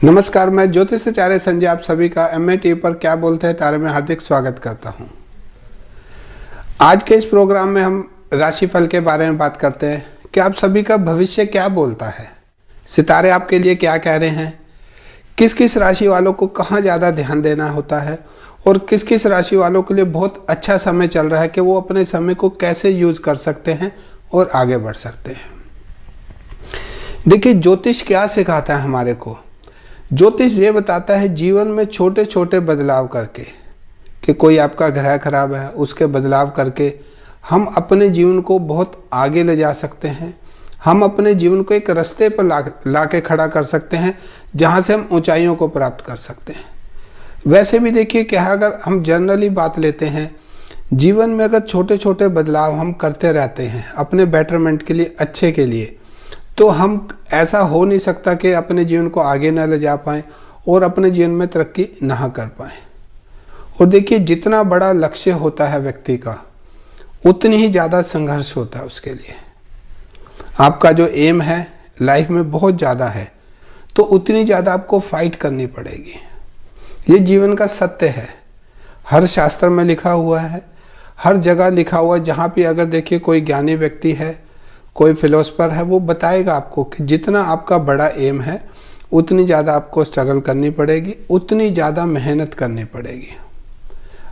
नमस्कार, मैं ज्योतिषाचार्य संजय आप सभी का एमए टीवी पर क्या बोलते हैं तारे में हार्दिक स्वागत करता हूं। आज के इस प्रोग्राम में हम राशिफल के बारे में बात करते हैं कि आप सभी का भविष्य क्या बोलता है, सितारे आपके लिए क्या कह रहे हैं, किस किस राशि वालों को कहाँ ज़्यादा ध्यान देना होता है और किस किस राशि वालों के लिए बहुत अच्छा समय चल रहा है कि वो अपने समय को कैसे यूज कर सकते हैं और आगे बढ़ सकते हैं। देखिए, ज्योतिष क्या सिखाता है हमारे को। ज्योतिष ये बताता है जीवन में छोटे छोटे बदलाव करके कि कोई आपका ग्रह खराब है, उसके बदलाव करके हम अपने जीवन को बहुत आगे ले जा सकते हैं। हम अपने जीवन को एक रास्ते पर ला के खड़ा कर सकते हैं जहाँ से हम ऊंचाइयों को प्राप्त कर सकते हैं। वैसे भी देखिए कि अगर हम जनरली बात लेते हैं, जीवन में अगर छोटे छोटे बदलाव हम करते रहते हैं अपने बेटरमेंट के लिए, अच्छे के लिए, तो हम ऐसा हो नहीं सकता कि अपने जीवन को आगे ना ले जा पाएँ और अपने जीवन में तरक्की ना कर पाएँ। और देखिए, जितना बड़ा लक्ष्य होता है व्यक्ति का, उतनी ही ज़्यादा संघर्ष होता है उसके लिए। आपका जो एम है लाइफ में बहुत ज़्यादा है तो उतनी ज़्यादा आपको फाइट करनी पड़ेगी। ये जीवन का सत्य है, हर शास्त्र में लिखा हुआ है, हर जगह लिखा हुआ है। जहाँ भी अगर देखिए कोई ज्ञानी व्यक्ति है, कोई फिलोसफर है, वो बताएगा आपको कि जितना आपका बड़ा एम है उतनी ज़्यादा आपको स्ट्रगल करनी पड़ेगी, उतनी ज़्यादा मेहनत करनी पड़ेगी।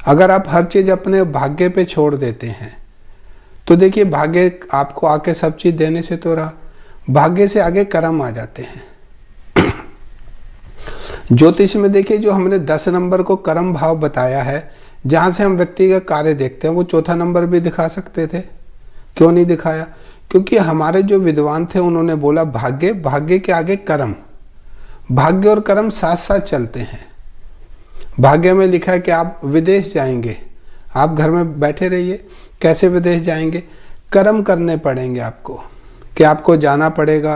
अगर आप हर चीज़ अपने भाग्य पे छोड़ देते हैं तो देखिए, भाग्य आपको आके सब चीज़ देने से तो रहा, भाग्य से आगे कर्म आ जाते हैं। ज्योतिष में देखिए, जो हमने 10 नंबर को कर्म भाव बताया है, जहाँ से हम व्यक्ति का कार्य देखते हैं, वो चौथा नंबर भी दिखा सकते थे। क्यों नहीं दिखाया? क्योंकि हमारे जो विद्वान थे उन्होंने बोला भाग्य, भाग्य के आगे कर्म। भाग्य और कर्म साथ साथ चलते हैं। भाग्य में लिखा है कि आप विदेश जाएंगे, आप घर में बैठे रहिए, कैसे विदेश जाएंगे? कर्म करने पड़ेंगे आपको, कि आपको जाना पड़ेगा,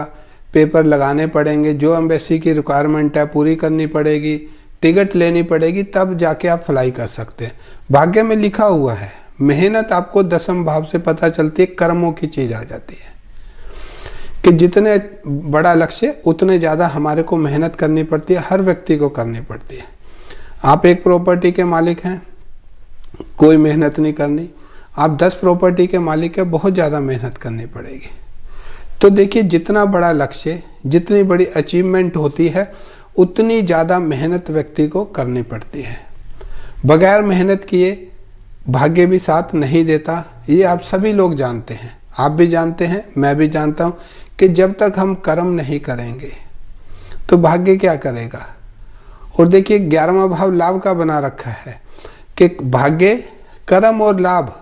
पेपर लगाने पड़ेंगे, जो एम्बेसी की रिक्वायरमेंट है पूरी करनी पड़ेगी, टिकट लेनी पड़ेगी, तब जाके आप फ्लाई कर सकते हैं। भाग्य में लिखा हुआ है। मेहनत आपको 10th भाव से पता चलती है, कर्मों की चीज आ जाती है कि जितने बड़ा लक्ष्य उतने ज़्यादा हमारे को मेहनत करनी पड़ती है, हर व्यक्ति को करनी पड़ती है। आप एक प्रॉपर्टी के मालिक हैं, कोई मेहनत नहीं करनी। आप 10 प्रॉपर्टी के मालिक हैं, बहुत ज़्यादा मेहनत करनी पड़ेगी। तो देखिए, जितना बड़ा लक्ष्य, जितनी बड़ी अचीवमेंट होती है, उतनी ज़्यादा मेहनत व्यक्ति को करनी पड़ती है। बगैर मेहनत किए भाग्य भी साथ नहीं देता। ये आप सभी लोग जानते हैं, आप भी जानते हैं, मैं भी जानता हूँ कि जब तक हम कर्म नहीं करेंगे तो भाग्य क्या करेगा। और देखिए, 11वां भाव लाभ का बना रखा है कि भाग्य, कर्म और लाभ।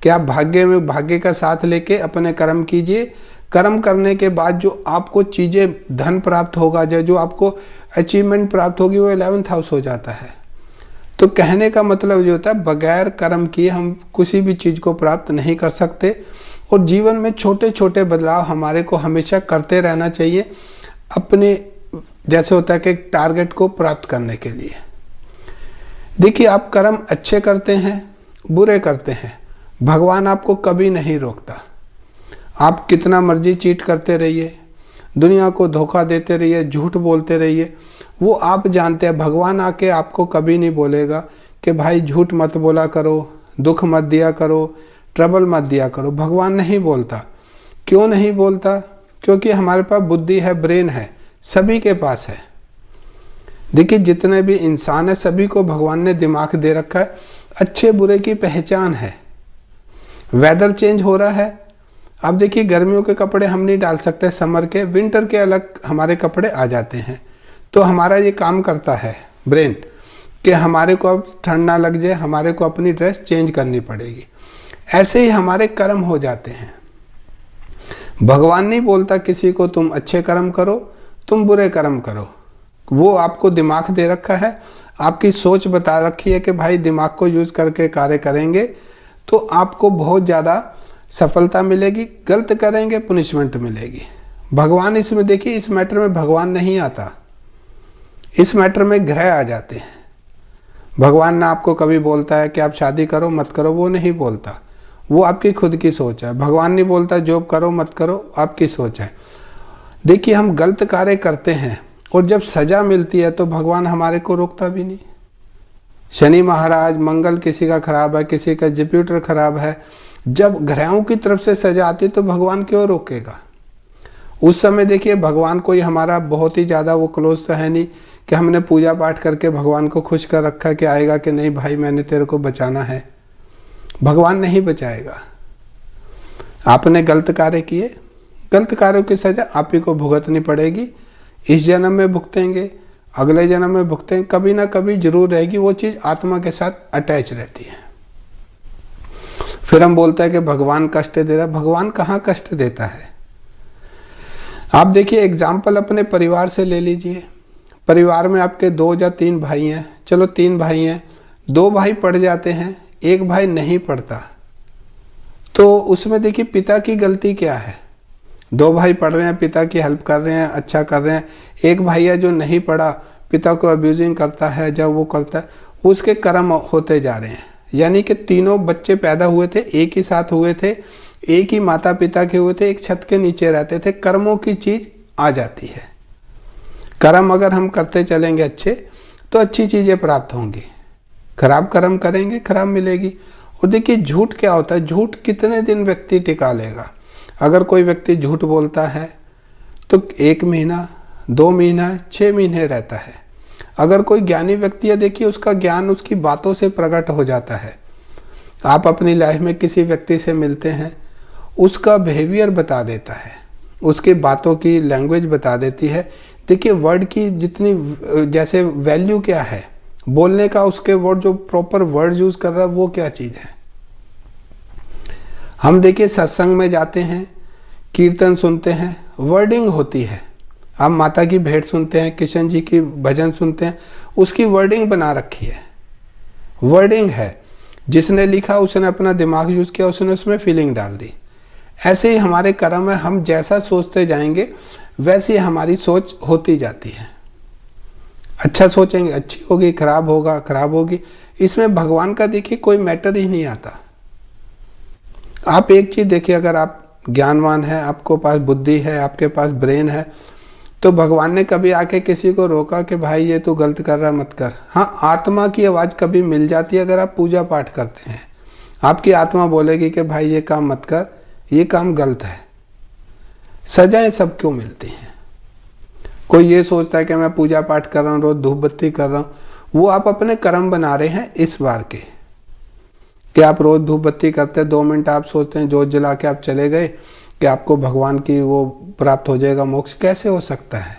क्या भाग्य में भाग्य का साथ लेके अपने कर्म कीजिए। कर्म करने के बाद जो आपको चीज़ें, धन प्राप्त होगा, जो आपको अचीवमेंट प्राप्त होगी, वो 11th हाउस हो जाता है। तो कहने का मतलब जो होता है, बगैर कर्म किए हम किसी भी चीज़ को प्राप्त नहीं कर सकते। और जीवन में छोटे छोटे बदलाव हमारे को हमेशा करते रहना चाहिए, अपने जैसे होता है कि टारगेट को प्राप्त करने के लिए। देखिए, आप कर्म अच्छे करते हैं, बुरे करते हैं, भगवान आपको कभी नहीं रोकता। आप कितना मर्जी चीट करते रहिए, दुनिया को धोखा देते रहिए, झूठ बोलते रहिए, वो आप जानते हैं। भगवान आके आपको कभी नहीं बोलेगा कि भाई झूठ मत बोला करो, दुख मत दिया करो, ट्रबल मत दिया करो। भगवान नहीं बोलता। क्यों नहीं बोलता? क्योंकि हमारे पास बुद्धि है, ब्रेन है, सभी के पास है। देखिए, जितने भी इंसान है, सभी को भगवान ने दिमाग दे रखा है, अच्छे बुरे की पहचान है। वेदर चेंज हो रहा है। अब देखिए, गर्मियों के कपड़े हम नहीं डाल सकते, समर के, विंटर के अलग हमारे कपड़े आ जाते हैं। तो हमारा ये काम करता है ब्रेन कि हमारे को अब ठंड ना लग जाए, हमारे को अपनी ड्रेस चेंज करनी पड़ेगी। ऐसे ही हमारे कर्म हो जाते हैं। भगवान नहीं बोलता किसी को तुम अच्छे कर्म करो, तुम बुरे कर्म करो। वो आपको दिमाग दे रखा है, आपकी सोच बता रखी है कि भाई दिमाग को यूज करके कार्य करेंगे तो आपको बहुत ज़्यादा सफलता मिलेगी, गलत करेंगे पुनिशमेंट मिलेगी। भगवान इसमें देखिए, इस मैटर में भगवान नहीं आता, इस मैटर में ग्रह आ जाते हैं। भगवान ना आपको कभी बोलता है कि आप शादी करो मत करो, वो नहीं बोलता, वो आपकी खुद की सोच है। भगवान नहीं बोलता जॉब करो मत करो, आपकी सोच है। देखिए, हम गलत कार्य करते हैं और जब सजा मिलती है तो भगवान हमारे को रोकता भी नहीं। शनि महाराज, मंगल किसी का खराब है, किसी का जुपिटर खराब है, जब ग्रहों की तरफ से सजा आती तो भगवान क्यों रोकेगा? उस समय देखिए भगवान कोई हमारा बहुत ही ज़्यादा वो क्लोज तो है नहीं कि हमने पूजा पाठ करके भगवान को खुश कर रखा कि आएगा कि नहीं भाई मैंने तेरे को बचाना है। भगवान नहीं बचाएगा। आपने गलत कार्य किए, गलत कार्यों की सजा आप ही को भुगतनी पड़ेगी। इस जन्म में भुगतेंगे, अगले जन्म में भुगतेंगे, कभी ना कभी जरूर रहेगी। वो चीज़ आत्मा के साथ अटैच रहती है। फिर हम बोलते हैं कि भगवान कष्ट दे रहा है। भगवान कहाँ कष्ट देता है? आप देखिए एग्जाम्पल अपने परिवार से ले लीजिए। परिवार में आपके 2 या 3 भाई हैं, चलो 3 भाई हैं, 2 भाई पढ़ जाते हैं, 1 भाई नहीं पढ़ता, तो उसमें देखिए पिता की गलती क्या है? 2 भाई पढ़ रहे हैं, पिता की हेल्प कर रहे हैं, अच्छा कर रहे हैं। 1 भाई है जो नहीं पढ़ा, पिता को अब्यूजिंग करता है, जब वो करता है उसके कर्म होते जा रहे हैं। यानी कि तीनों बच्चे पैदा हुए थे, एक ही साथ हुए थे, एक ही माता पिता के हुए थे, एक छत के नीचे रहते थे, कर्मों की चीज आ जाती है। कर्म अगर हम करते चलेंगे अच्छे तो अच्छी चीजें प्राप्त होंगी, खराब कर्म करेंगे खराब मिलेगी। और देखिए झूठ क्या होता है? झूठ कितने दिन व्यक्ति टिका लेगा? अगर कोई व्यक्ति झूठ बोलता है तो 1 महीना, 2 महीना, 6 महीने रहता है। अगर कोई ज्ञानी व्यक्ति है, देखिए उसका ज्ञान उसकी बातों से प्रकट हो जाता है। आप अपनी लाइफ में किसी व्यक्ति से मिलते हैं, उसका बिहेवियर बता देता है, उसकी बातों की लैंग्वेज बता देती है। देखिए वर्ड की जितनी जैसे वैल्यू क्या है बोलने का, उसके वर्ड जो प्रॉपर वर्ड यूज कर रहा है वो क्या चीज है। हम देखिए सत्संग में जाते हैं, कीर्तन सुनते हैं, वर्डिंग होती है। आप माता की भेंट सुनते हैं, किशन जी की भजन सुनते हैं, उसकी वर्डिंग बना रखी है। वर्डिंग है, जिसने लिखा उसने अपना दिमाग यूज किया, उसने उसमें फीलिंग डाल दी। ऐसे ही हमारे कर्म है, हम जैसा सोचते जाएंगे वैसे हमारी सोच होती जाती है। अच्छा सोचेंगे अच्छी होगी, खराब होगा खराब होगी। इसमें भगवान का देखिए कोई मैटर ही नहीं आता। आप एक चीज देखिए, अगर आप ज्ञानवान है, आपको पास बुद्धि है, आपके पास ब्रेन है, तो भगवान ने कभी आके किसी को रोका कि भाई ये तू गलत कर रहा मत कर। हाँ, आत्मा की आवाज कभी मिल जाती है। अगर आप पूजा पाठ करते हैं, आपकी आत्मा बोलेगी कि भाई ये काम मत कर, ये काम गलत है। सजाएं सब क्यों मिलती हैं? कोई ये सोचता है कि मैं पूजा पाठ कर रहा हूँ, रोज धूप बत्ती कर रहा हूँ, वो आप अपने कर्म बना रहे हैं इस बार के, कि आप रोज धूप बत्ती करते हैं, 2 मिनट आप सोचते हैं जोत जला के आप चले गए कि आपको भगवान की वो प्राप्त हो जाएगा, मोक्ष। कैसे हो सकता है?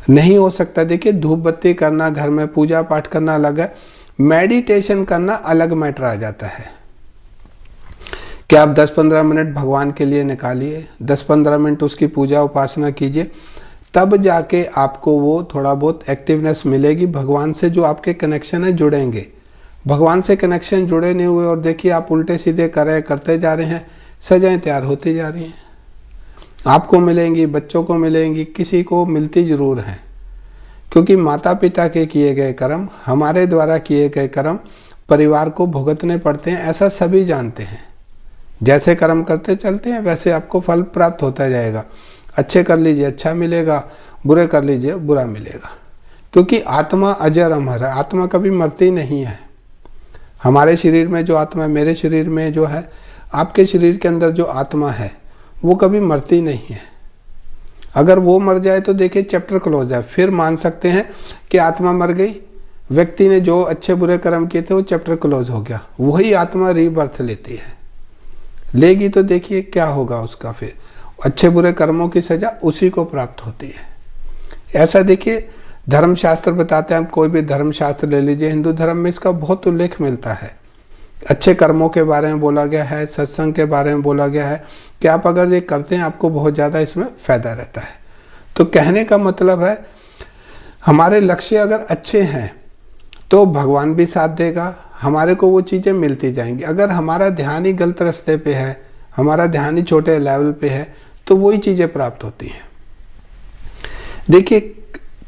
नहीं हो सकता। देखिए धूप बत्ती करना, घर में पूजा पाठ करना अलग है, मेडिटेशन करना अलग मैटर आ जाता है। कि आप 10-15 मिनट भगवान के लिए निकालिए, 10-15 मिनट उसकी पूजा उपासना कीजिए, तब जाके आपको वो थोड़ा बहुत एक्टिवनेस मिलेगी। भगवान से जो आपके कनेक्शन है जुड़ेंगे। भगवान से कनेक्शन जुड़े नहीं हुए और देखिए आप उल्टे सीधे करते जा रहे हैं, सजाएं तैयार होती जा रही हैं। आपको मिलेंगी, बच्चों को मिलेंगी, किसी को मिलती जरूर हैं, क्योंकि माता पिता के किए गए कर्म, हमारे द्वारा किए गए कर्म परिवार को भुगतने पड़ते हैं। ऐसा सभी जानते हैं। जैसे कर्म करते चलते हैं वैसे आपको फल प्राप्त होता जाएगा। अच्छे कर लीजिए अच्छा मिलेगा, बुरे कर लीजिए बुरा मिलेगा। क्योंकि आत्मा अजर अमर है, आत्मा कभी मरती नहीं है। हमारे शरीर में जो आत्मा है, मेरे शरीर में जो है, आपके शरीर के अंदर जो आत्मा है, वो कभी मरती नहीं है। अगर वो मर जाए तो देखिए चैप्टर क्लोज है, फिर मान सकते हैं कि आत्मा मर गई। व्यक्ति ने जो अच्छे बुरे कर्म किए थे वो चैप्टर क्लोज हो गया। वही आत्मा रीबर्थ लेती है, लेगी तो देखिए क्या होगा उसका। फिर अच्छे बुरे कर्मों की सजा उसी को प्राप्त होती है। ऐसा देखिए धर्मशास्त्र बताते हैं। आप कोई भी धर्मशास्त्र ले लीजिए, हिंदू धर्म में इसका बहुत उल्लेख मिलता है। अच्छे कर्मों के बारे में बोला गया है, सत्संग के बारे में बोला गया है कि आप अगर ये करते हैं आपको बहुत ज़्यादा इसमें फायदा रहता है। तो कहने का मतलब है हमारे लक्ष्य अगर अच्छे हैं तो भगवान भी साथ देगा, हमारे को वो चीज़ें मिलती जाएंगी। अगर हमारा ध्यान ही गलत रास्ते पे है, हमारा ध्यान ही छोटे लेवल पे है, तो वही चीज़ें प्राप्त होती हैं। देखिए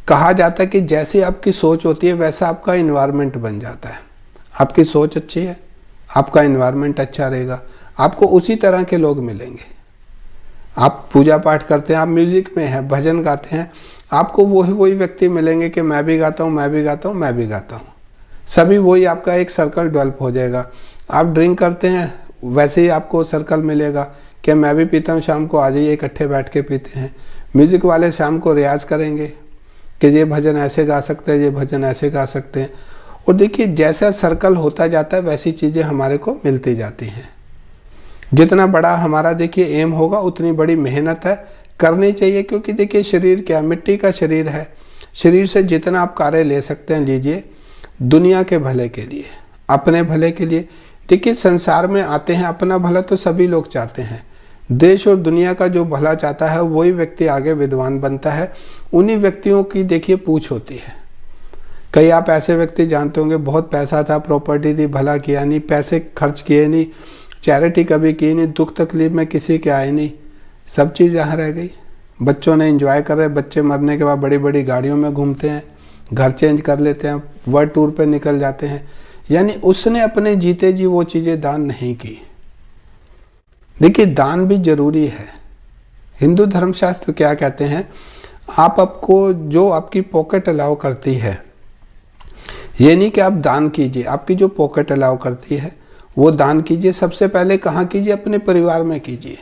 कहा जाता है कि जैसी आपकी सोच होती है वैसा आपका इन्वायरमेंट बन जाता है। आपकी सोच अच्छी है, आपका इन्वायरमेंट अच्छा रहेगा, आपको उसी तरह के लोग मिलेंगे। आप पूजा पाठ करते हैं, आप म्यूजिक में हैं, भजन गाते हैं, आपको वही व्यक्ति मिलेंगे कि मैं भी गाता हूँ, मैं भी गाता हूँ, मैं भी गाता हूँ। सभी वही आपका एक सर्कल डेवलप हो जाएगा। आप ड्रिंक करते हैं, वैसे ही आपको सर्कल मिलेगा कि मैं भी पीता हूँ, शाम को आ जाइए इकट्ठे बैठ के पीते हैं। म्यूजिक वाले शाम को रियाज करेंगे कि ये भजन ऐसे गा सकते हैं, ये भजन ऐसे गा सकते हैं। और देखिए जैसा सर्कल होता जाता है वैसी चीज़ें हमारे को मिलती जाती हैं। जितना बड़ा हमारा देखिए एम होगा उतनी बड़ी मेहनत है, करनी चाहिए। क्योंकि देखिए शरीर क्या, मिट्टी का शरीर है, शरीर से जितना आप कार्य ले सकते हैं लीजिए, दुनिया के भले के लिए, अपने भले के लिए। देखिए संसार में आते हैं, अपना भला तो सभी लोग चाहते हैं, देश और दुनिया का जो भला चाहता है वही व्यक्ति आगे विद्वान बनता है। उन्हीं व्यक्तियों की देखिए पूछ होती है। कई आप ऐसे व्यक्ति जानते होंगे, बहुत पैसा था, प्रॉपर्टी थी, भला किया नहीं, पैसे खर्च किए नहीं, चैरिटी कभी की नहीं, दुख तकलीफ में किसी के आए नहीं, सब चीज़ यहाँ रह गई। बच्चों ने एंजॉय कर रहे, बच्चे मरने के बाद बड़ी बड़ी गाड़ियों में घूमते हैं, घर चेंज कर लेते हैं, वर्ल्ड टूर पे निकल जाते हैं। यानी उसने अपने जीते जी वो चीज़ें दान नहीं की। देखिए दान भी जरूरी है। हिंदू धर्मशास्त्र क्या कहते हैं, आपको जो आपकी पॉकेट अलाउ करती है, ये नहीं कि आप दान कीजिए, आपकी जो पॉकेट अलाउ करती है वो दान कीजिए। सबसे पहले कहाँ कीजिए, अपने परिवार में कीजिए।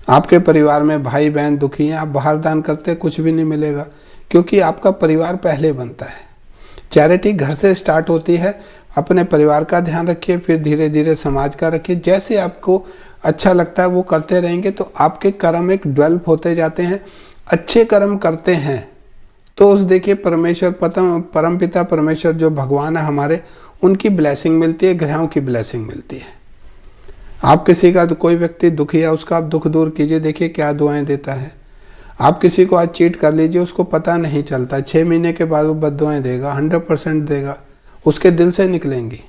आपके परिवार में भाई बहन दुखी हैं, आप बाहर दान करते हैं कुछ भी नहीं मिलेगा, क्योंकि आपका परिवार पहले बनता है। चैरिटी घर से स्टार्ट होती है। अपने परिवार का ध्यान रखिए, फिर धीरे धीरे समाज का रखिए। जैसे आपको अच्छा लगता है वो करते रहेंगे तो आपके कर्म एक डेवलप होते जाते हैं। अच्छे कर्म करते हैं तो उस देखिए परमेश्वर परमपिता परमेश्वर जो भगवान है हमारे, उनकी ब्लेसिंग मिलती है, ग्रहों की ब्लेसिंग मिलती है। आप किसी का कोई व्यक्ति दुखी है, उसका आप दुख दूर कीजिए, देखिए क्या दुआएं देता है। आप किसी को आज चीट कर लीजिए, उसको पता नहीं चलता, 6 महीने के बाद वो बद्दुआएं देगा, 100% देगा, उसके दिल से निकलेंगी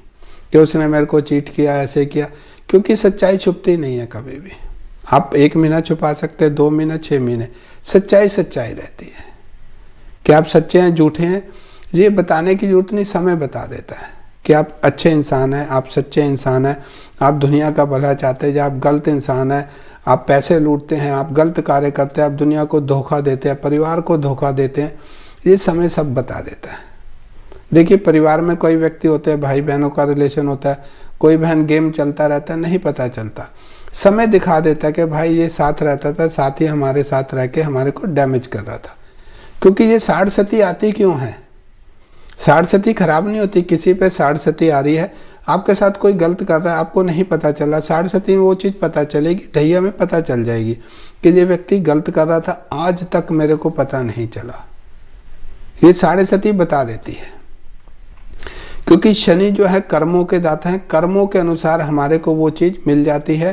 कि उसने मेरे को चीट किया, ऐसे किया। क्योंकि सच्चाई छुपती नहीं है कभी भी। आप 1 महीना छुपा सकते हैं, 2 महीने, 6 महीने, सच्चाई सच्चाई रहती है। कि आप सच्चे हैं झूठे हैं ये बताने की जरूरत नहीं, समय बता देता है कि आप अच्छे इंसान हैं, आप सच्चे इंसान हैं, आप दुनिया का भला चाहते हैं, या आप गलत इंसान हैं, आप पैसे लूटते हैं, आप गलत कार्य करते हैं, आप दुनिया को धोखा देते हैं, परिवार को धोखा देते हैं। ये समय सब बता देता है। देखिए परिवार में कोई व्यक्ति होते हैं, भाई बहनों का रिलेशन होता है, कोई बहन गेम चलता रहता है, नहीं पता चलता, समय दिखा देता है कि भाई ये साथ रहता था, साथ ही हमारे साथ रह के हमारे को डैमेज कर रहा था। क्योंकि ये साढ़ सती आती क्यों है? साढ़ सती खराब नहीं होती, किसी पे साढ़ सती आ रही है, आपके साथ कोई गलत कर रहा है, आपको नहीं पता चला, साढ़ सती में वो चीज़ पता चलेगी, ढैया में पता चल जाएगी कि ये व्यक्ति गलत कर रहा था, आज तक मेरे को पता नहीं चला। ये साढ़े सती बता देती है। क्योंकि शनि जो है कर्मों के दाता है, कर्मों के अनुसार हमारे को वो चीज़ मिल जाती है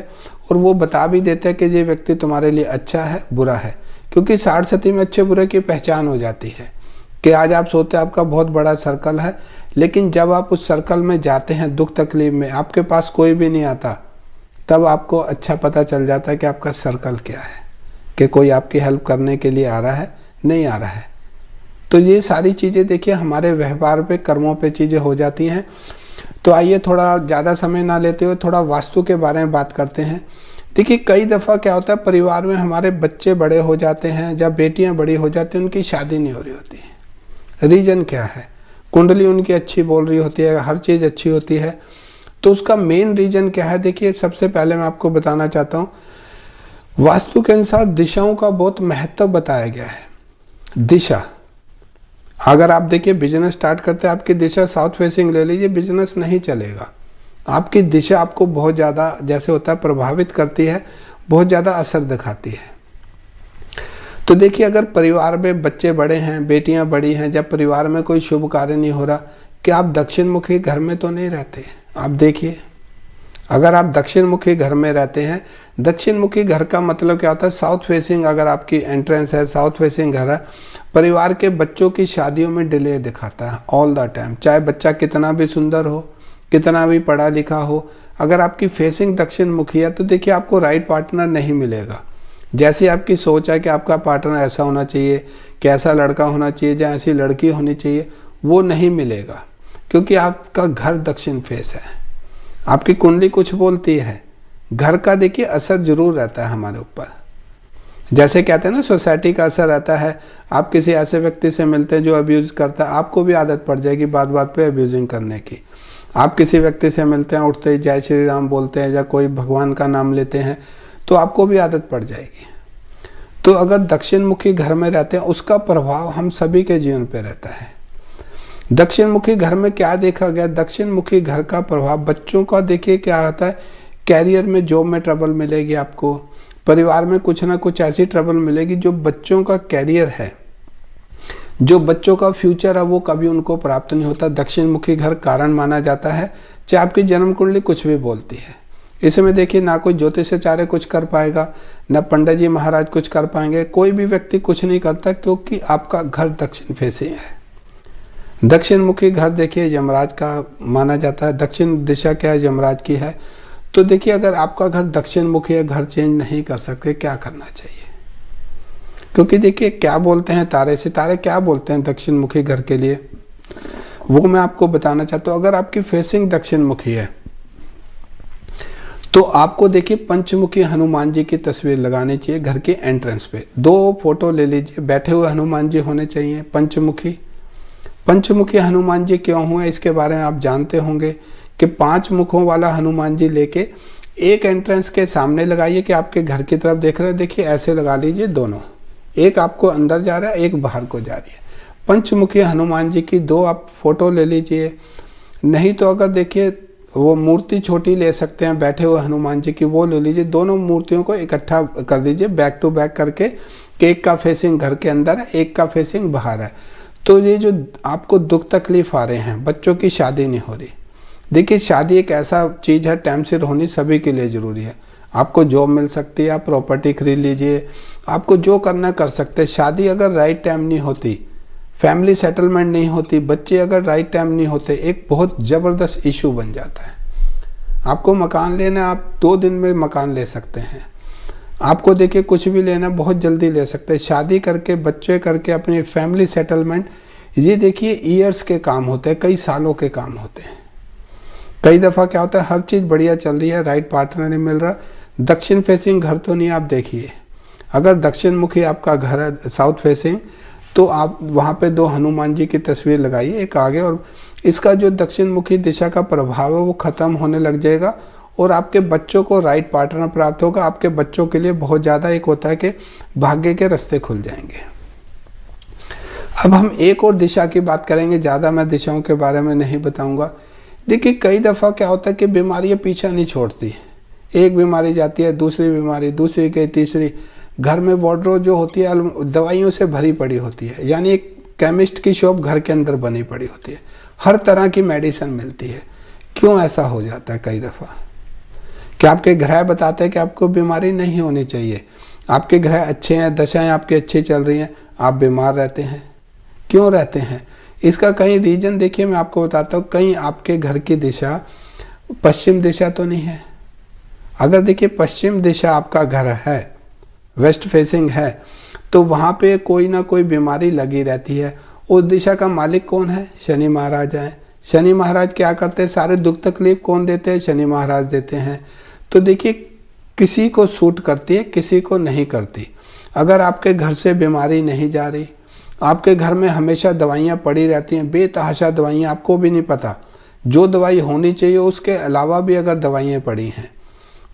और वो बता भी देते हैं कि ये व्यक्ति तुम्हारे लिए अच्छा है बुरा है। क्योंकि साढ़ सती में अच्छे बुरे की पहचान हो जाती है कि आज आप सोते हैं आपका बहुत बड़ा सर्कल है, लेकिन जब आप उस सर्कल में जाते हैं दुख तकलीफ में, आपके पास कोई भी नहीं आता, तब आपको अच्छा पता चल जाता है कि आपका सर्कल क्या है, कि कोई आपकी हेल्प करने के लिए आ रहा है नहीं आ रहा है। तो ये सारी चीज़ें देखिए हमारे व्यवहार पे, कर्मों पे चीज़ें हो जाती हैं। तो आइए थोड़ा ज़्यादा समय ना लेते हुए थोड़ा वास्तु के बारे में बात करते हैं। देखिए कई दफ़ा क्या होता है, परिवार में हमारे बच्चे बड़े हो जाते हैं, जब बेटियां बड़ी हो जाती हैं, उनकी शादी नहीं हो रही होती है। रीज़न क्या है? कुंडली उनकी अच्छी बोल रही होती है, हर चीज़ अच्छी होती है, तो उसका मेन रीज़न क्या है? देखिए सबसे पहले मैं आपको बताना चाहता हूँ, वास्तु के अनुसार दिशाओं का बहुत महत्व बताया गया है। दिशा, अगर आप देखिए बिजनेस स्टार्ट करते हैं, आपकी दिशा साउथ फेसिंग ले लीजिए, बिजनेस नहीं चलेगा। आपकी दिशा आपको बहुत ज़्यादा जैसे होता है प्रभावित करती है, बहुत ज़्यादा असर दिखाती है। तो देखिए अगर परिवार में बच्चे बड़े हैं, बेटियां बड़ी हैं, जब परिवार में कोई शुभ कार्य नहीं हो रहा, कि आप दक्षिण मुखी घर में तो नहीं रहते। आप देखिए अगर आप दक्षिण मुखी घर में रहते हैं, दक्षिण मुखी घर का मतलब क्या होता है? साउथ फेसिंग अगर आपकी एंट्रेंस है, साउथ फेसिंग घर है, परिवार के बच्चों की शादियों में डिले दिखाता है ऑल द टाइम। चाहे बच्चा कितना भी सुंदर हो, कितना भी पढ़ा लिखा हो, अगर आपकी फेसिंग दक्षिण मुखी है तो देखिए आपको राइट पार्टनर नहीं मिलेगा। जैसी आपकी सोच है कि आपका पार्टनर ऐसा होना चाहिए, कि ऐसा लड़का होना चाहिए या ऐसी लड़की होनी चाहिए, वो नहीं मिलेगा, क्योंकि आपका घर दक्षिण फेस है। आपकी कुंडली कुछ बोलती है, घर का देखिए असर जरूर रहता है हमारे ऊपर। जैसे कहते हैं ना सोसाइटी का असर रहता है। आप किसी ऐसे व्यक्ति से मिलते हैं जो अब्यूज करता है, आपको भी आदत पड़ जाएगी बात बात पे अब्यूजिंग करने की। आप किसी व्यक्ति से मिलते हैं, उठते ही जय श्री राम बोलते हैं या कोई भगवान का नाम लेते हैं, तो आपको भी आदत पड़ जाएगी। तो अगर दक्षिण मुखी घर में रहते हैं, उसका प्रभाव हम सभी के जीवन पे रहता है। दक्षिण मुखी घर में क्या देखा गया, दक्षिण मुखी घर का प्रभाव बच्चों का देखिए क्या होता है, कैरियर में जॉब में ट्रबल मिलेगी आपको, परिवार में कुछ ना कुछ ऐसी ट्रबल मिलेगी जो बच्चों का कैरियर है, जो बच्चों का फ्यूचर है, वो कभी उनको प्राप्त नहीं होता। दक्षिण मुखी घर कारण माना जाता है, चाहे आपकी जन्म कुंडली कुछ भी बोलती है। इसमें देखिए ना कोई ज्योतिषाचार्य कुछ कर पाएगा, ना पंडित जी महाराज कुछ कर पाएंगे, कोई भी व्यक्ति कुछ नहीं करता, क्योंकि आपका घर दक्षिण फेसिंग है। दक्षिण मुखी घर देखिए यमराज का माना जाता है। दक्षिण दिशा क्या है, यमराज की है। तो देखिए अगर आपका घर दक्षिण मुखी है, घर चेंज नहीं कर सकते, क्या करना चाहिए? क्योंकि देखिए क्या बोलते हैं तारे, सितारे क्या बोलते हैं दक्षिण मुखी घर के लिए, वो मैं आपको बताना चाहता हूँ। अगर आपकी फेसिंग दक्षिण मुखी है तो आपको देखिए पंचमुखी हनुमान जी की तस्वीर लगानी चाहिए घर के एंट्रेंस पे। 2 फोटो ले लीजिए, बैठे हुए हनुमान जी होने चाहिए पंचमुखी। पंचमुखी हनुमान जी क्यों हुए इसके बारे में आप जानते होंगे कि 5 मुखों वाला हनुमान जी लेके एक एंट्रेंस के सामने लगाइए कि आपके घर की तरफ देख रहे हैं, देखिए ऐसे लगा लीजिए दोनों, एक आपको अंदर जा रहा है, एक बाहर को जा रही है। पंचमुखी हनुमान जी की 2 आप फोटो ले लीजिए। नहीं तो अगर देखिए वो मूर्ति छोटी ले सकते हैं बैठे हुए हनुमान जी की, वो ले लीजिए। दोनों मूर्तियों को इकट्ठा कर दीजिए बैक टू बैक करके, कि एक का फेसिंग घर के अंदर है, एक का फेसिंग बाहर है। तो ये जो आपको दुख तकलीफ आ रहे हैं, बच्चों की शादी नहीं हो रही, देखिए शादी एक ऐसा चीज़ है टाइम से होनी सभी के लिए ज़रूरी है। आपको जॉब मिल सकती है, आप प्रॉपर्टी खरीद लीजिए, आपको जो करना कर सकते हैं। शादी अगर राइट टाइम नहीं होती, फैमिली सेटलमेंट नहीं होती, बच्चे अगर राइट टाइम नहीं होते, एक बहुत ज़बरदस्त इशू बन जाता है। आपको मकान लेना, आप 2 दिन में मकान ले सकते हैं। आपको देखिए कुछ भी लेना बहुत जल्दी ले सकते हैं। शादी करके, बच्चे करके, अपनी फैमिली सेटलमेंट, ये देखिए ईयर्स के काम होते हैं, कई सालों के काम होते हैं। कई दफ़ा क्या होता है, हर चीज़ बढ़िया चल रही है, राइट पार्टनर नहीं मिल रहा, दक्षिण फेसिंग घर तो नहीं। आप देखिए अगर दक्षिण मुखी आपका घर है साउथ फेसिंग, तो आप वहाँ पे 2 हनुमान जी की तस्वीर लगाइए, एक आगे, और इसका जो दक्षिण मुखी दिशा का प्रभाव है वो ख़त्म होने लग जाएगा और आपके बच्चों को राइट पार्टनर प्राप्त होगा। आपके बच्चों के लिए बहुत ज़्यादा एक होता है कि भाग्य के रास्ते खुल जाएंगे। अब हम एक और दिशा की बात करेंगे, ज़्यादा मैं दिशाओं के बारे में नहीं बताऊँगा। देखिए कई दफ़ा क्या होता है कि बीमारियाँ पीछा नहीं छोड़ती, एक बीमारी जाती है, दूसरी बीमारी, दूसरी के तीसरी, घर में वार्डरोब जो होती है दवाइयों से भरी पड़ी होती है, यानी एक केमिस्ट की शॉप घर के अंदर बनी पड़ी होती है, हर तरह की मेडिसिन मिलती है। क्यों ऐसा हो जाता है? कई दफ़ा कि आपके ग्रह बताते हैं कि आपको बीमारी नहीं होनी चाहिए, आपके ग्रह अच्छे हैं, दशाएं आपकी अच्छी चल रही हैं, आप बीमार रहते हैं। क्यों रहते हैं? इसका कहीं रीजन देखिए मैं आपको बताता हूँ। कहीं आपके घर की दिशा पश्चिम दिशा तो नहीं है। अगर देखिए पश्चिम दिशा आपका घर है, वेस्ट फेसिंग है, तो वहाँ पे कोई ना कोई बीमारी लगी रहती है। उस दिशा का मालिक कौन है? शनि महाराज हैं। शनि महाराज क्या करते हैं? सारे दुख तकलीफ कौन देते हैं? शनि महाराज देते हैं। तो देखिए किसी को सूट करती है, किसी को नहीं करती। अगर आपके घर से बीमारी नहीं जा रही, आपके घर में हमेशा दवाइयाँ पड़ी रहती हैं, बेतहाशा दवाइयाँ, आपको भी नहीं पता जो दवाई होनी चाहिए उसके अलावा भी अगर दवाइयाँ पड़ी हैं,